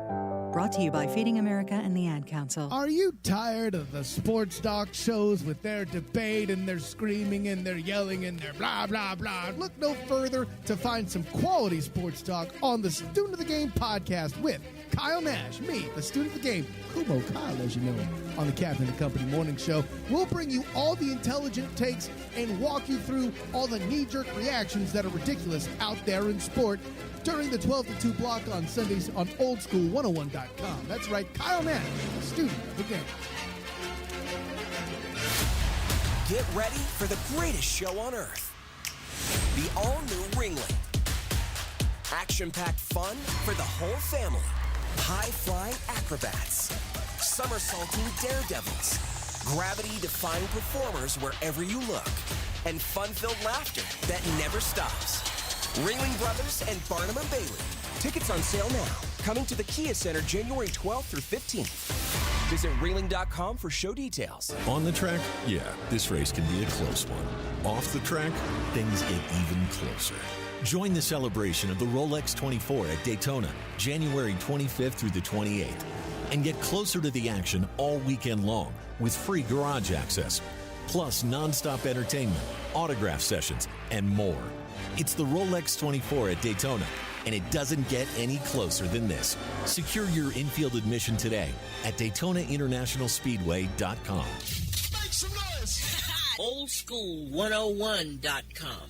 Brought to you by Feeding America and the Ad Council. Are you tired of the sports talk shows with their debate and their screaming and their yelling and their blah, blah, blah? Look no further to find some quality sports talk on the Student of the Game podcast with Kyle Nash, me, the Student of the Game, Kumo Kyle, as you know him, on the Captain and Company Morning Show. We'll bring you all the intelligent takes and walk you through all the knee-jerk reactions that are ridiculous out there in sport during the 12 to 2 block on Sundays on oldschool101.com. That's right, Kyle Nash, Student of the Game. Get ready for the greatest show on earth. The all-new Ringling. Action-packed fun for the whole family. High-flying acrobats. Somersaulting daredevils. Gravity-defying performers wherever you look. And fun-filled laughter that never stops. Ringling Brothers and Barnum and Bailey. Tickets on sale now. Coming to the Kia Center January 12th through 15th. Visit Ringling.com for show details. On the track, yeah, this race can be a close one. Off the track, things get even closer. Join the celebration of the Rolex 24 at Daytona, January 25th through the 28th. And get closer to the action all weekend long with free garage access, plus nonstop entertainment, autograph sessions, and more. It's the Rolex 24 at Daytona, and it doesn't get any closer than this. Secure your infield admission today at DaytonaInternationalSpeedway.com. Make some noise! Oldschool101.com.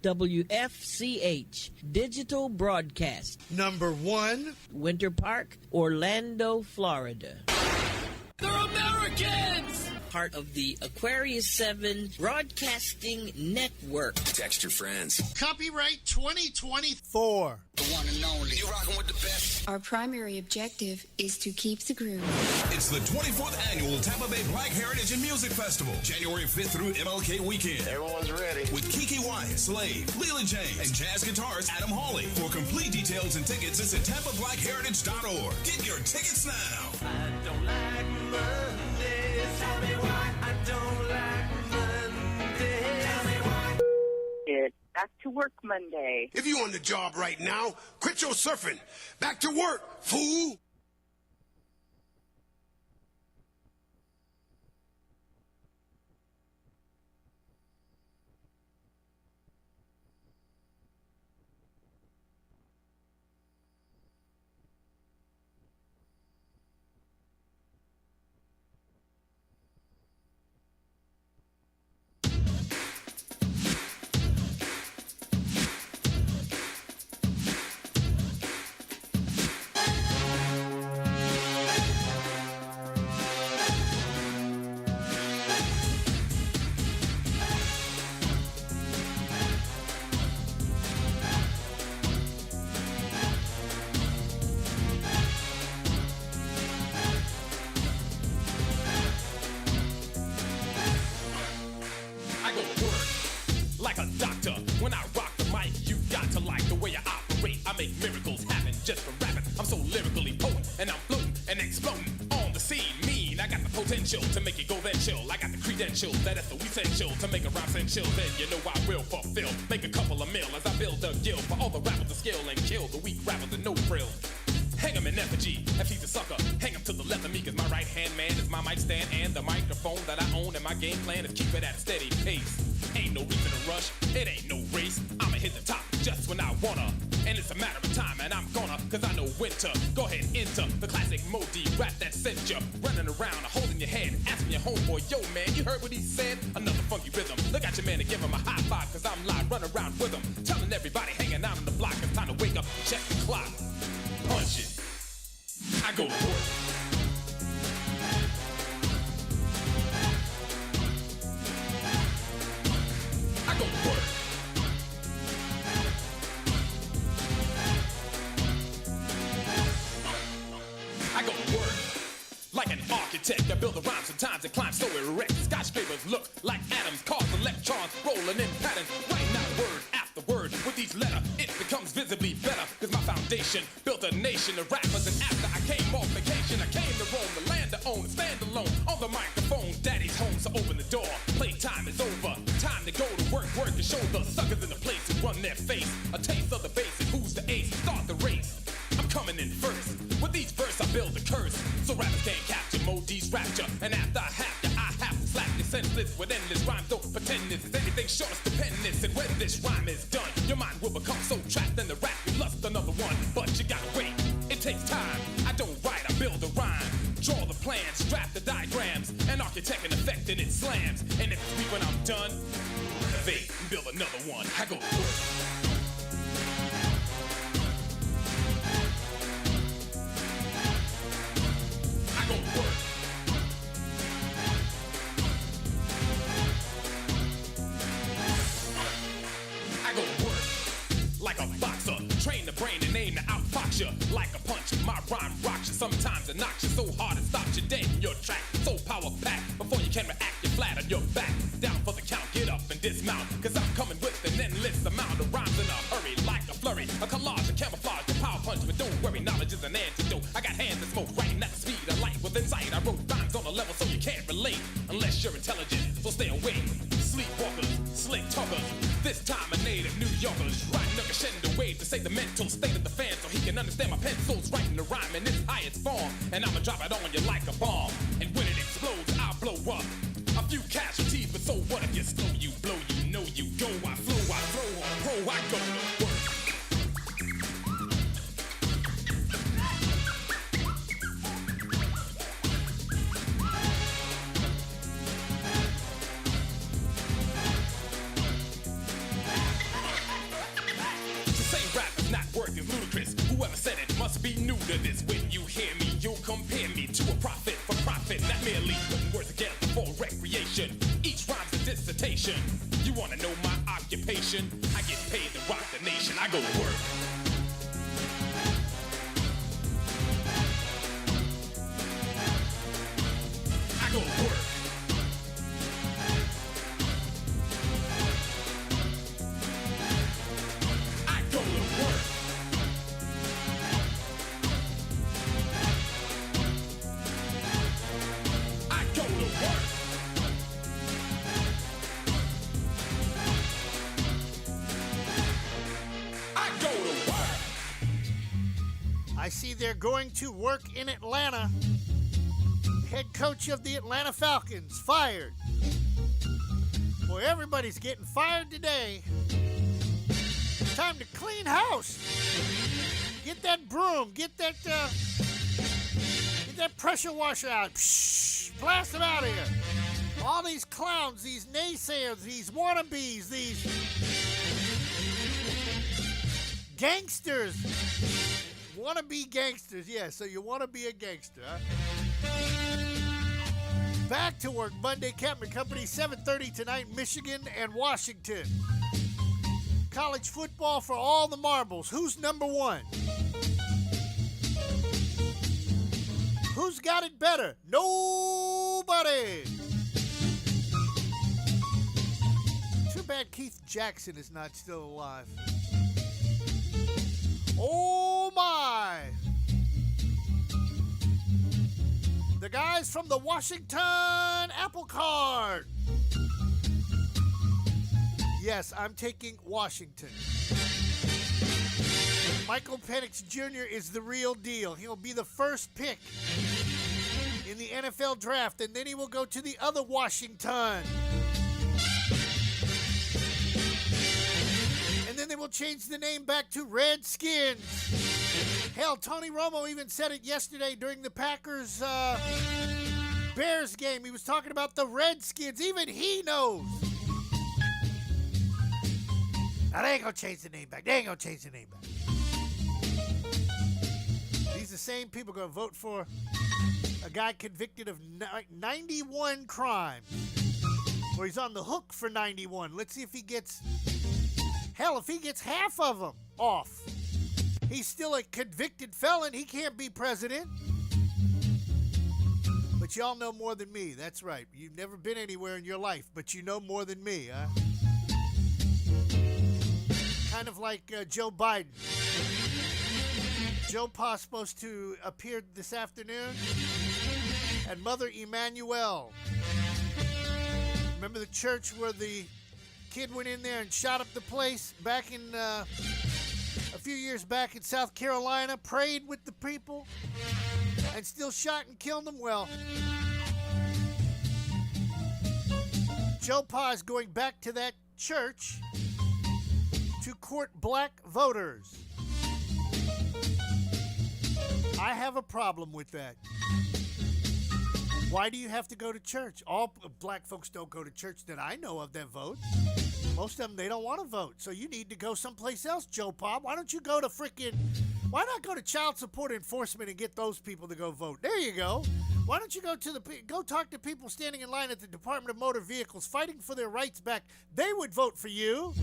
WFCH Digital Broadcast. Number 1, Winter Park, Orlando, Florida. They're Americans! Part of the Aquarius 7 Broadcasting Network. Text your friends. Copyright 2024. The one and only. You rockin' with the best. Our primary objective is to keep the groove. It's the 24th annual Tampa Bay Black Heritage and Music Festival, January 5th through MLK weekend. Everyone's ready. With Kiki Wyatt, Slave, Leland James, and jazz guitarist Adam Hawley. For complete details and tickets, visit TampaBlackHeritage.org. Get your tickets now. I don't like Mondays. Tell me why I don't like Mondays. Tell me why. It's Back to Work Monday. If you on the job right now, quit your surfing. Back to work, fool. To make it go then chill, I got the credentials that is so essential to make a rhyme essential. Then you know I will fulfill, make a couple of mil as I build a guild for all the rappers to skill and kill the weak rappers with no frill. Hang him in effigy, if he's a sucker, hang him to the left of me, cause my right hand man is my mic stand and the microphone that I own, and my game plan is keep it at a steady pace. Ain't no reason to rush, it ain't no race, I'ma hit the top just when I wanna, and it's a matter of time, and I'm gonna, cause I know when to. Go ahead and enter the classic Modi rap that sent you running around, holding your head, asking your homeboy, yo man, you heard what he said? Another funky rhythm, look at your man and give him a high five, cause I'm live, run around with him, telling everybody hanging out on the block, it's time to wake up, check the clock, punch it, I go to work. I go to work. I go to work. Like an architect, I build a rhyme sometimes and climb so erect. Skyscrapers look like atoms, cause electrons rolling in patterns. Writing out word after word with each letter, it becomes visibly better. Cause my foundation built a nation of rappers, and after I came off vacation, I came to roam the land to own, stand alone on the microphone. Daddy's home, so open the door. Playtime is over. Time to go to work, work and show the suckers in the place who run their face. A taste of the bass and who's the ace. Start the race. I'm coming in first. With each verse I build a curse, so rappers can't capture Modi's rapture. And after I have to slap you senseless with endless rhymes. Don't pretend this is anything short of stupendous. And when this rhyme is done, your mind will become so trapped in the rap you lust another one. But you gotta wait, it takes time. I don't write, I build a rhyme. Draw the plans, draft the diagrams, and architect an effect and it slams. And if it's me when I'm done, they build another one. I go to work. I go to work. I go to work like a boxer. Train the brain and aim to outfox you like a punch. My rhyme rocks you, sometimes it knocks you so hard it stops you dead in your track. So power packed, before you can react, you're flat on your back. Down for the count, get up and dismount, cause I'm coming with an endless amount of rhymes in a hurry, like a flurry, a collage, a camouflage, a power punch. But don't worry, knowledge is an antidote. I got hands that smoke, writing at the speed of light. With insight, I wrote rhymes on a level so you can't relate unless you're intelligent. So stay away. Sleepwalkers, slick talkers. This time a native New Yorkers riding a crescendo wave to say the mental state of the fan so he can understand my pencil's writing the rhyme in its highest form. And I'ma drop it on you like a bomb. And when it explodes, I'll blow up. A few casualties, but so what if you slow, you blow, you know you go. I flow, I throw on pro, I go to work. Whoever said it must be new to this. When you hear me, you'll compare me to a prophet for profit, not merely putting words together for recreation. Each rhyme's a dissertation. You wanna know my occupation? I get paid to rock the nation. I go to work. I go to work. I go to work. I see they're going to work in Atlanta. Head coach of the Atlanta Falcons fired. Boy, everybody's getting fired today. Time to clean house. Get that broom. Get that pressure washer out. Psh, blast them out of here. All these clowns, these naysayers, these wannabes, these gangsters. Want to be gangsters, yeah, so you want to be a gangster, huh? Back to work Monday, Captain Company, 7:30 tonight, Michigan and Washington. College football for all the marbles. Who's number one? Who's got it better? Nobody. Too bad Keith Jackson is not still alive. Oh my! The guys from the Washington Apple Cart. Yes, I'm taking Washington. Michael Penix Jr. is the real deal. He'll be the first pick in the NFL draft, and then he will go to the other Washington. And then they will change the name back to Redskins. Hell, Tony Romo even said it yesterday during the Packers Bears game. He was talking about the Redskins. Even he knows. Now, they ain't going to change the name back. These are the same people going to vote for a guy convicted of 91 crimes. Or he's on the hook for 91. Let's see if he gets... Hell, if he gets half of them off, he's still a convicted felon. He can't be president. But y'all know more than me. That's right. You've never been anywhere in your life, but you know more than me, huh? Kind of like Joe Biden. Joe Pa's supposed to appear this afternoon at Mother Emanuel. Remember the church where the kid went in there and shot up the place back in a few years back in South Carolina, prayed with the people, and still shot and killed them? Well, Joe Pa is going back to that church to court black voters. I have a problem with that. Why do you have to go to church? All black folks don't go to church that I know of that vote. Most of them, they don't want to vote. So you need to go someplace else, Joe Pa. Why don't you go to why not go to child support enforcement and get those people to go vote? There you go. Why don't you go talk to people standing in line at the Department of Motor Vehicles fighting for their rights back? They would vote for you.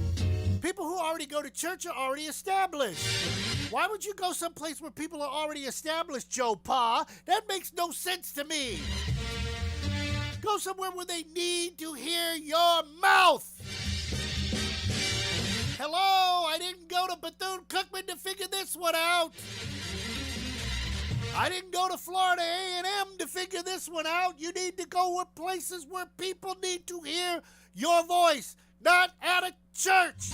People who already go to church are already established. Why would you go someplace where people are already established, Joe Pa? That makes no sense to me. Go somewhere where they need to hear your mouth. Hello, I didn't go to Bethune-Cookman to figure this one out. I didn't go to Florida A&M to figure this one out. You need to go with places where people need to hear your voice, not at a church.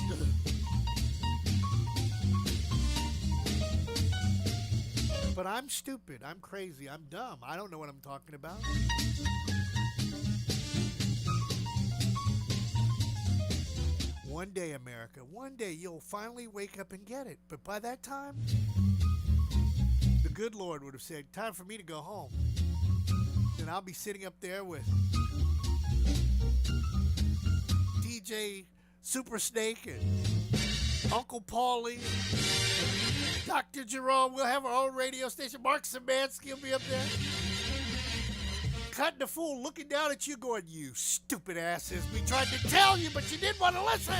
But I'm stupid. I'm crazy. I'm dumb. I don't know what I'm talking about. One day, America, one day you'll finally wake up and get it. But by that time, the good Lord would have said, time for me to go home. And I'll be sitting up there with DJ Super Snake and Uncle Paulie, Dr. Jerome. We'll have our own radio station. Mark Szymanski will be up there. Cutting the fool, looking down at you going, you stupid asses. We tried to tell you, but you didn't want to listen.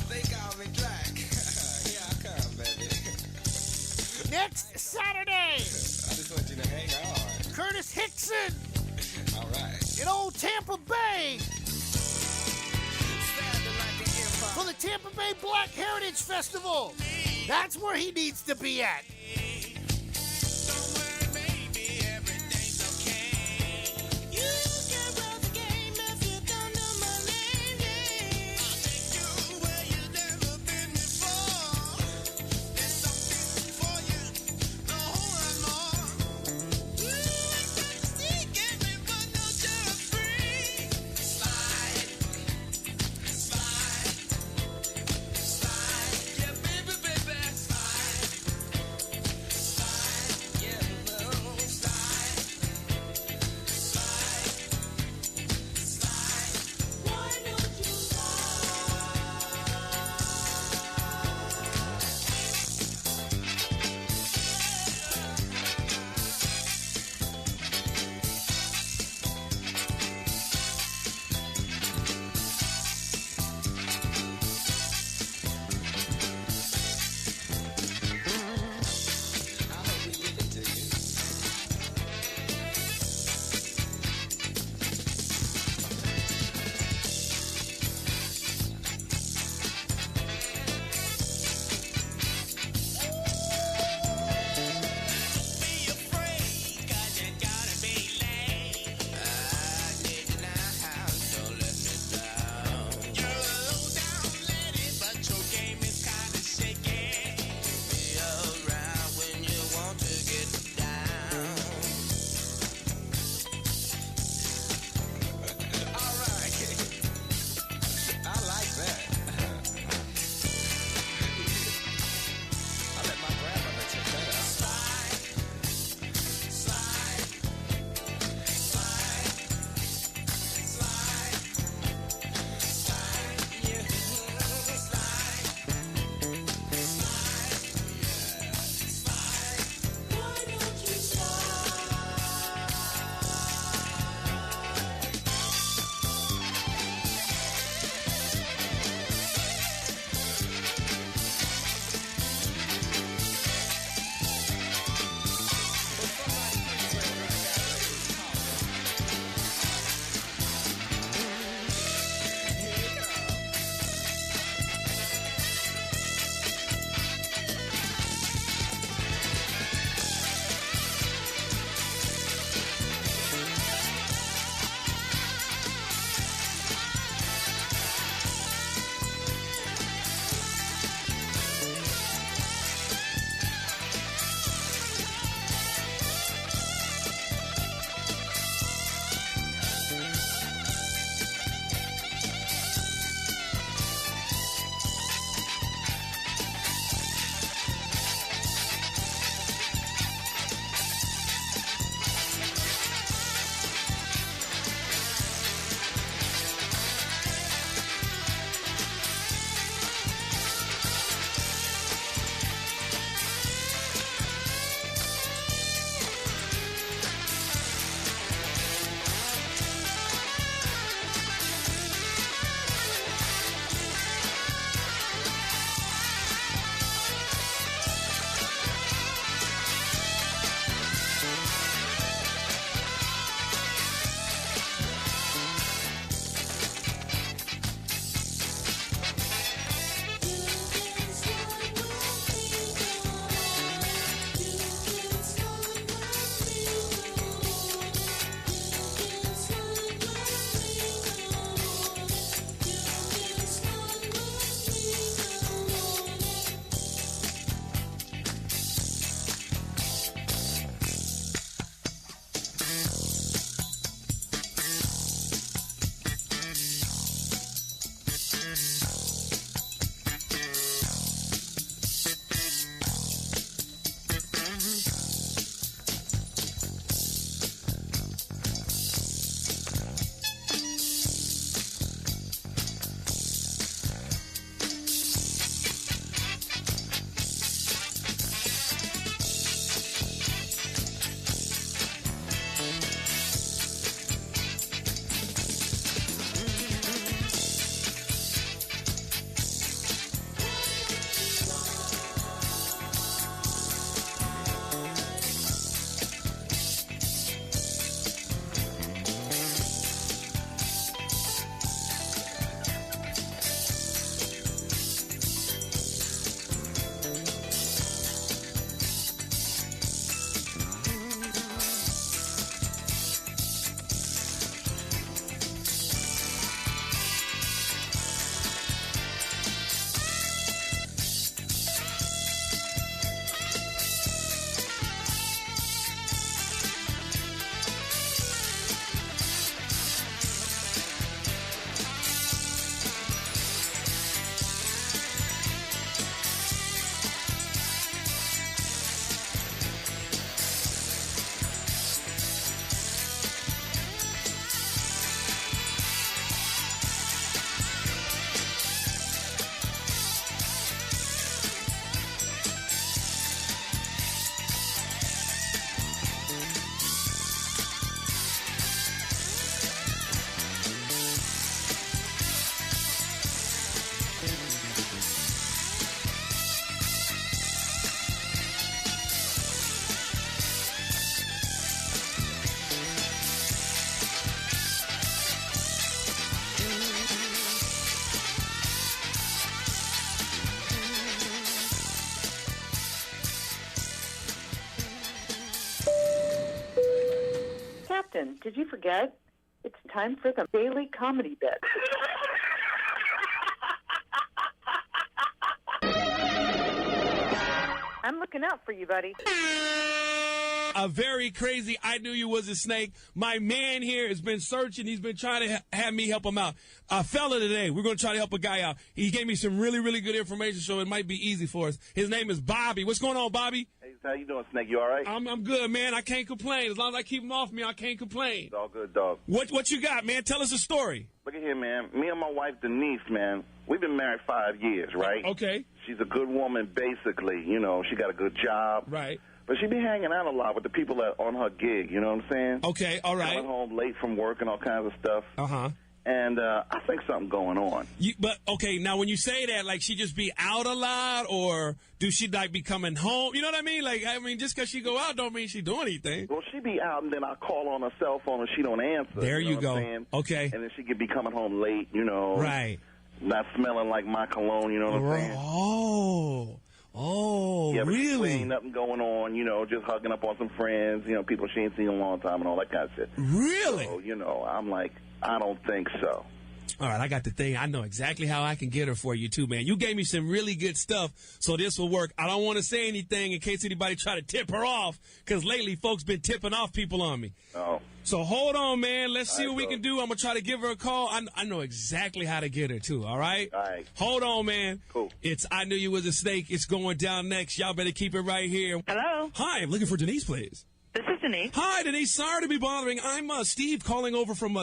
They call me Jack. Here I come, baby. Next Saturday. I just want you to hang on. Curtis Hickson. All right. In old Tampa Bay. For the Tampa Bay Black Heritage Festival. That's where he needs to be at. Yeah. Austin, did you forget? It's time for the Daily Comedy Bit. I'm looking out for you, buddy. A very crazy I Knew You Was a Snake. My man here has been searching. He's been trying to have me help him out. A fella today, we're going to try to help a guy out. He gave me some really, really good information, so it might be easy for us. His name is Bobby. What's going on, Bobby? Hey, how you doing, Snake? You all right? I'm good, man. I can't complain. As long as I keep him off me, I can't complain. It's all good, dog. What you got, man? Tell us a story. Look at here, man. Me and my wife, Denise, man, we've been married 5 years, right? Okay. She's a good woman, basically. You know, she got a good job. Right. But she be hanging out a lot with the people that on her gig, you know what I'm saying? Okay, all right. Coming home late from work and all kinds of stuff. Uh-huh. And I think something going on. But, okay, now when you say that, like, she just be out a lot, or do she, like, be coming home? You know what I mean? Like, just because she go out don't mean she do anything. Well, she be out, and then I call on her cell phone, and she don't answer. There you know go. what I'm saying? Okay. And then she could be coming home late, you know. Right. Not smelling like my cologne, you know what I'm saying? Oh, yeah, but really? Ain't nothing going on, you know, just hugging up on some friends, you know, people she ain't seen in a long time and all that kind of shit. Really? So, you know, I'm like, I don't think so. All right, I got the thing. I know exactly how I can get her for you, too, man. You gave me some really good stuff, so this will work. I don't want to say anything in case anybody try to tip her off, because lately folks been tipping off people on me. Oh. So hold on, man. Let's see what we can do. I'm going to try to give her a call. I know exactly how to get her, too, all right? All right. Hold on, man. Cool. It's I Knew You Was a Snake. It's going down next. Y'all better keep it right here. Hello? Hi, I'm looking for Denise, please. This is Denise. Hi, Denise. Sorry to be bothering. I'm Steve calling over from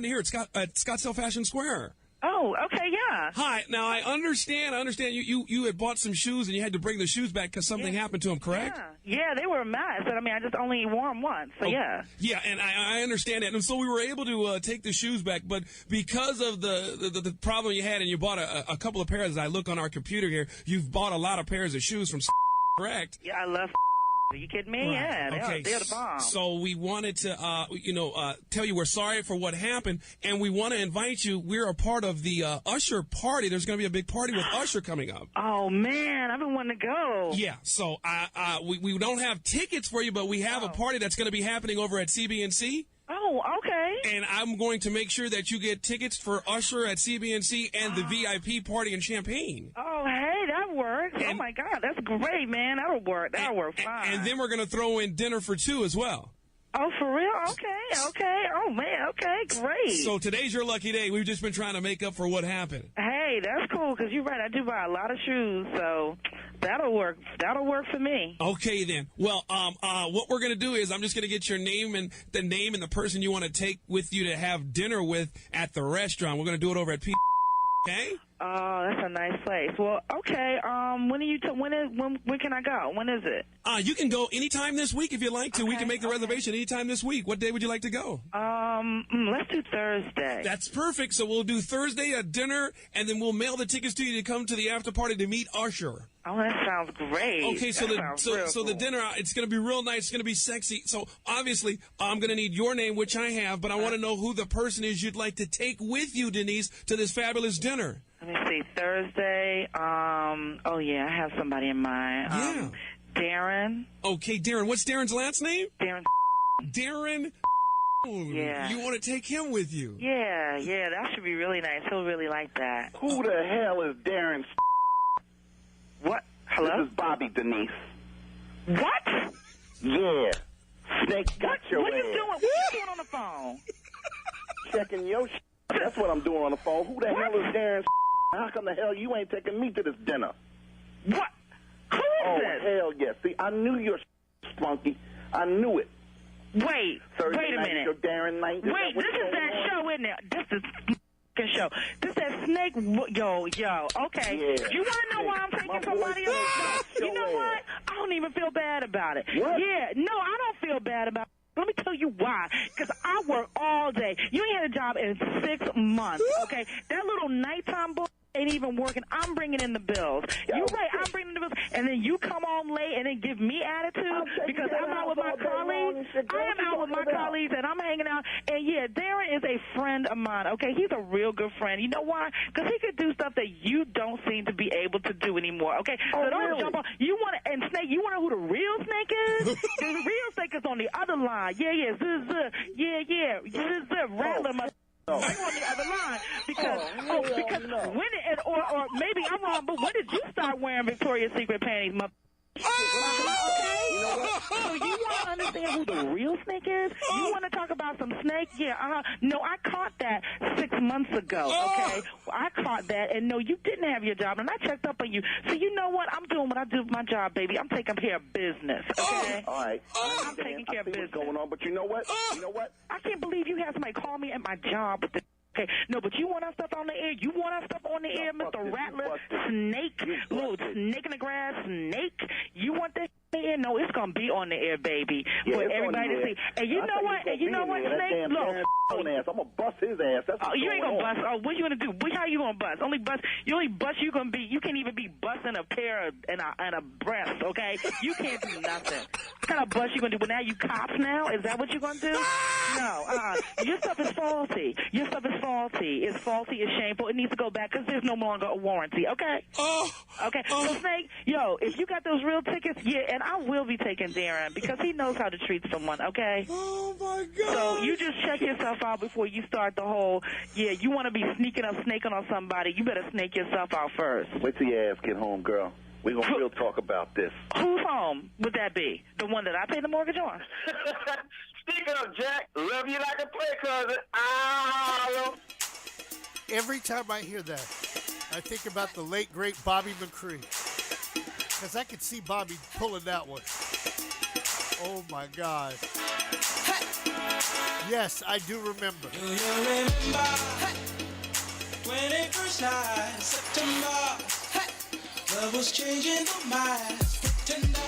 here at Scottsdale Fashion Square. Oh, okay, yeah. Hi. Now, I understand you had bought some shoes and you had to bring the shoes back because something happened to them, correct? Yeah, they were a mess. I just only wore them once, so yeah. Yeah, and I understand that. And so we were able to take the shoes back, but because of the problem you had and you bought a couple of pairs, as I look on our computer here, you've bought a lot of pairs of shoes from correct? Yeah, I love Are you kidding me? Right. Yeah, Okay. they're the bomb. So we wanted to, tell you we're sorry for what happened, and we want to invite you. We're a part of the Usher party. There's going to be a big party with Usher coming up. Oh, man, I've been wanting to go. Yeah, so we don't have tickets for you, but we have a party that's going to be happening over at CBNC. Oh, okay. And I'm going to make sure that you get tickets for Usher at CBNC and the VIP party in Champaign. Oh, hey, that works. Oh, my God, that's great, man. That'll work. That'll work fine. And then we're going to throw in dinner for two as well. Oh, for real? Okay. Oh, man, okay, great. So today's your lucky day. We've just been trying to make up for what happened. Hey, that's cool, because you're right. I do buy a lot of shoes, so that'll work. That'll work for me. Okay, then. Well, what we're going to do is I'm just going to get your name and the person you want to take with you to have dinner with at the restaurant. We're going to do it over at P. Okay? Oh, that's a nice place. Well, okay. When can I go? When is it? You can go anytime this week if you'd like to. Okay, we can make the reservation anytime this week. What day would you like to go? Let's do Thursday. That's perfect. So we'll do Thursday at dinner, and then we'll mail the tickets to you to come to the after party to meet Usher. Oh, that sounds great. Okay, so the dinner, it's going to be real nice. It's going to be sexy. So obviously, I'm going to need your name, which I have, but I want to know who the person is you'd like to take with you, Denise, to this fabulous dinner. Let me see. Thursday. Oh yeah, I have somebody in mind. Yeah. Darren. Okay, Darren. What's Darren's last name? Darren. Darren. Yeah. You want to take him with you? Yeah. That should be really nice. He'll really like that. Who the hell is Darren? What? Hello? This is Bobby, Denise. What? Yeah. Snake got your What are you ass. doing? What are you doing on the phone? Checking your shit. That's what I'm doing on the phone. Who the hell is Darren? How come the hell you ain't taking me to this dinner? What? Who is this? Hell yes. See, I knew your spunky. I knew it. Wait a minute. Your Darren night. Wait, this is that show, isn't it? This is f***ing show. This is that Snake. Yo. Okay. Yeah. You want to know why I'm taking somebody else? No. You know what? I don't even feel bad about it. What? Yeah. No, I don't feel bad about it. Let me tell you why. Because I work all day. You ain't had a job in 6 months, okay? That little nighttime boy ain't even working. I'm bringing in the bills. You're right. I'm bringing in the bills. and then you come on late and then give me attitude because I'm out with my colleagues. I am out with my colleagues and I'm hanging out. And yeah, Darren is a friend of mine. Okay, he's a real good friend. You know why? Because he could do stuff that you don't seem to be able to do anymore. Okay, so don't jump on. You want to, and Snake, you want to know who the real Snake is? The real Snake is on the other line. Yeah, Rattler must. I'm on the other line because when it, or maybe I'm wrong, but when did you start wearing Victoria's Secret panties, okay? So you want to understand who the real Snake is? You want to talk about some Snake? Yeah, No, I caught that 6 months ago, okay? I caught that, and no, you didn't have your job, and I checked up on you. So you know what? I'm doing what I do with my job, baby. I'm taking care of business, okay? All right. I'm taking care of business. What's going on, but you know what? I can't believe you had somebody call me at my job with the... Okay, no, but you want our stuff on the air? You want our stuff on the air, Mr. Rattler? Snake? Little snake in the grass? Snake? You want that in the air? No, it's going to be on the air, baby, for everybody to see. And you know what? And you know what, Snake? Look. I'm going to bust his ass. That's you ain't going to bust. Oh, what you going to do? How you going to bust? You only bust, you can't even be busting a pair and a breast, okay? You can't do nothing. What kind of bust you going to do? Well, now you cops now? Is that what you're going to do? No, your stuff is faulty. Your stuff is faulty. It's faulty. It's shameful. It needs to go back because there's no longer a warranty, okay? Okay, so Snake, if you got those real tickets, and I will be taking Darren because he knows how to treat someone, okay? Oh, my God. So you just check yourself out before you start the whole, you want to be snaking on somebody, you better snake yourself out first. Wait till your ass get home, girl. We're going to real talk about this. Whose home would that be? The one that I pay the mortgage on? Speak up, Jack. Love you like a play cousin. Every time I hear that, I think about the late, great Bobby McCree. Because I could see Bobby pulling that one. Oh, my God. Yes, I do remember. Do you remember 21st night of September? Love was changing the minds, pretender,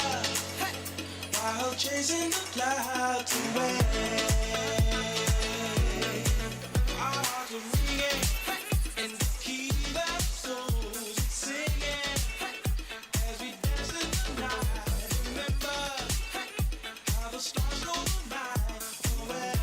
while chasing the clouds away. Our hearts were ringing in the key of souls singing as we danced in the night. Remember how the stars stole the night away.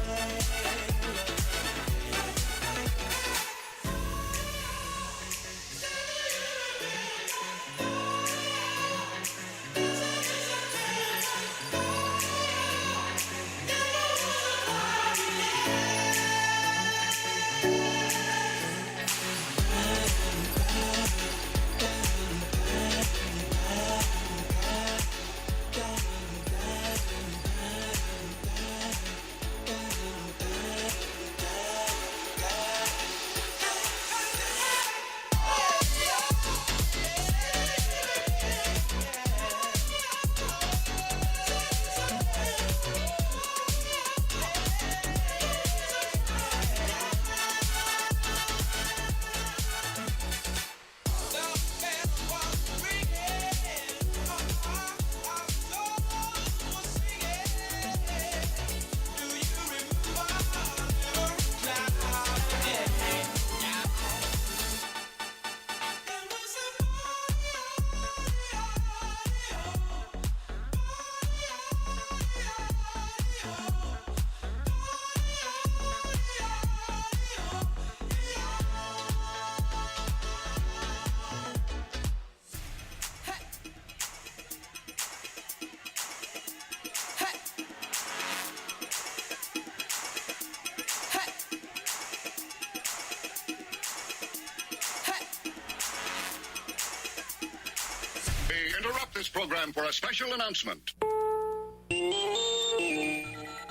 This program for a special announcement.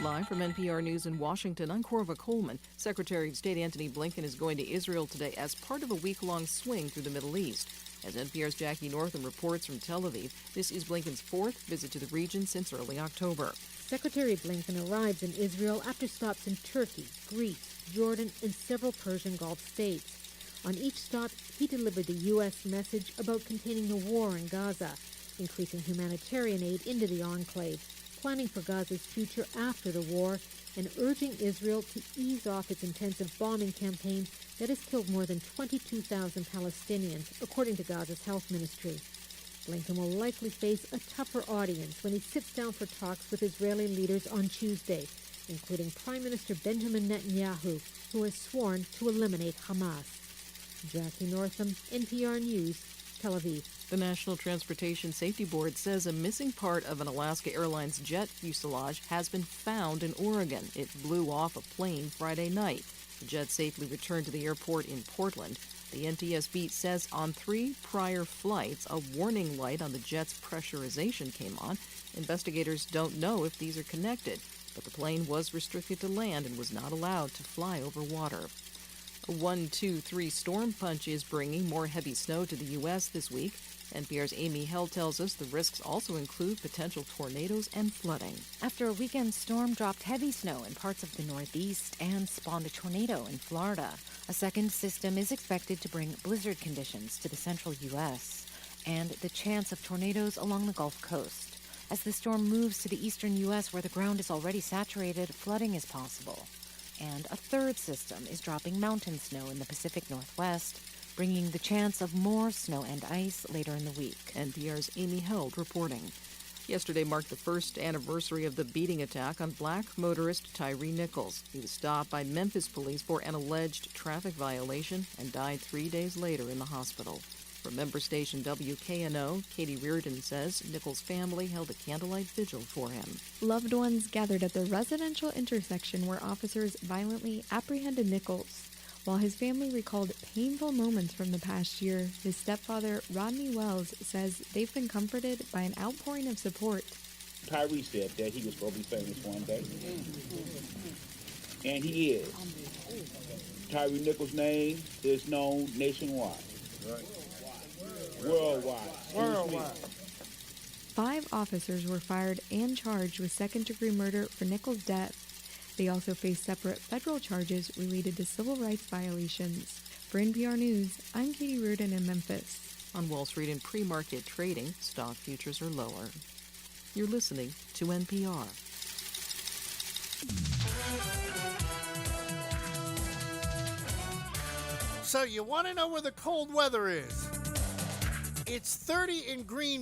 Live from NPR News in Washington, I'm Corva Coleman. Secretary of State Antony Blinken is going to Israel today as part of a week-long swing through the Middle East. As NPR's Jackie Northam reports from Tel Aviv, this is Blinken's fourth visit to the region since early October. Secretary Blinken arrives in Israel after stops in Turkey, Greece, Jordan, and several Persian Gulf states. On each stop, he delivered the U.S. message about containing the war in Gaza, increasing humanitarian aid into the enclave, planning for Gaza's future after the war, and urging Israel to ease off its intensive bombing campaign that has killed more than 22,000 Palestinians, according to Gaza's health ministry. Blinken will likely face a tougher audience when he sits down for talks with Israeli leaders on Tuesday, including Prime Minister Benjamin Netanyahu, who has sworn to eliminate Hamas. Jackie Northam, NPR News, Tel Aviv. The National Transportation Safety Board says a missing part of an Alaska Airlines jet fuselage has been found in Oregon. It blew off a plane Friday night. The jet safely returned to the airport in Portland. The NTSB says on 3 prior flights, a warning light on the jet's pressurization came on. Investigators don't know if these are connected, but the plane was restricted to land and was not allowed to fly over water. A 1-2-3 storm punch is bringing more heavy snow to the U.S. this week. NPR's Amy Held tells us the risks also include potential tornadoes and flooding. After a weekend storm dropped heavy snow in parts of the Northeast and spawned a tornado in Florida, a second system is expected to bring blizzard conditions to the central U.S. and the chance of tornadoes along the Gulf Coast. As the storm moves to the eastern U.S., where the ground is already saturated, flooding is possible. And a third system is dropping mountain snow in the Pacific Northwest, bringing the chance of more snow and ice later in the week. NPR's Amy Held reporting. Yesterday marked the first anniversary of the beating attack on black motorist Tyree Nichols. He was stopped by Memphis police for an alleged traffic violation and died 3 days later in the hospital. From member station WKNO, Katie Reardon says Nichols' family held a candlelight vigil for him. Loved ones gathered at the residential intersection where officers violently apprehended Nichols. While his family recalled painful moments from the past year, his stepfather, Rodney Wells, says they've been comforted by an outpouring of support. Tyree said that he was going to be famous one day. And he is. Tyree Nichols' name is known nationwide. Right. Worldwide. 5 officers were fired and charged with second-degree murder for Nichols' death. They also face separate federal charges related to civil rights violations. For NPR News, I'm Katie Reardon in Memphis. On Wall Street and pre-market trading, stock futures are lower. You're listening to NPR. So you want to know where the cold weather is? It's 30 in Green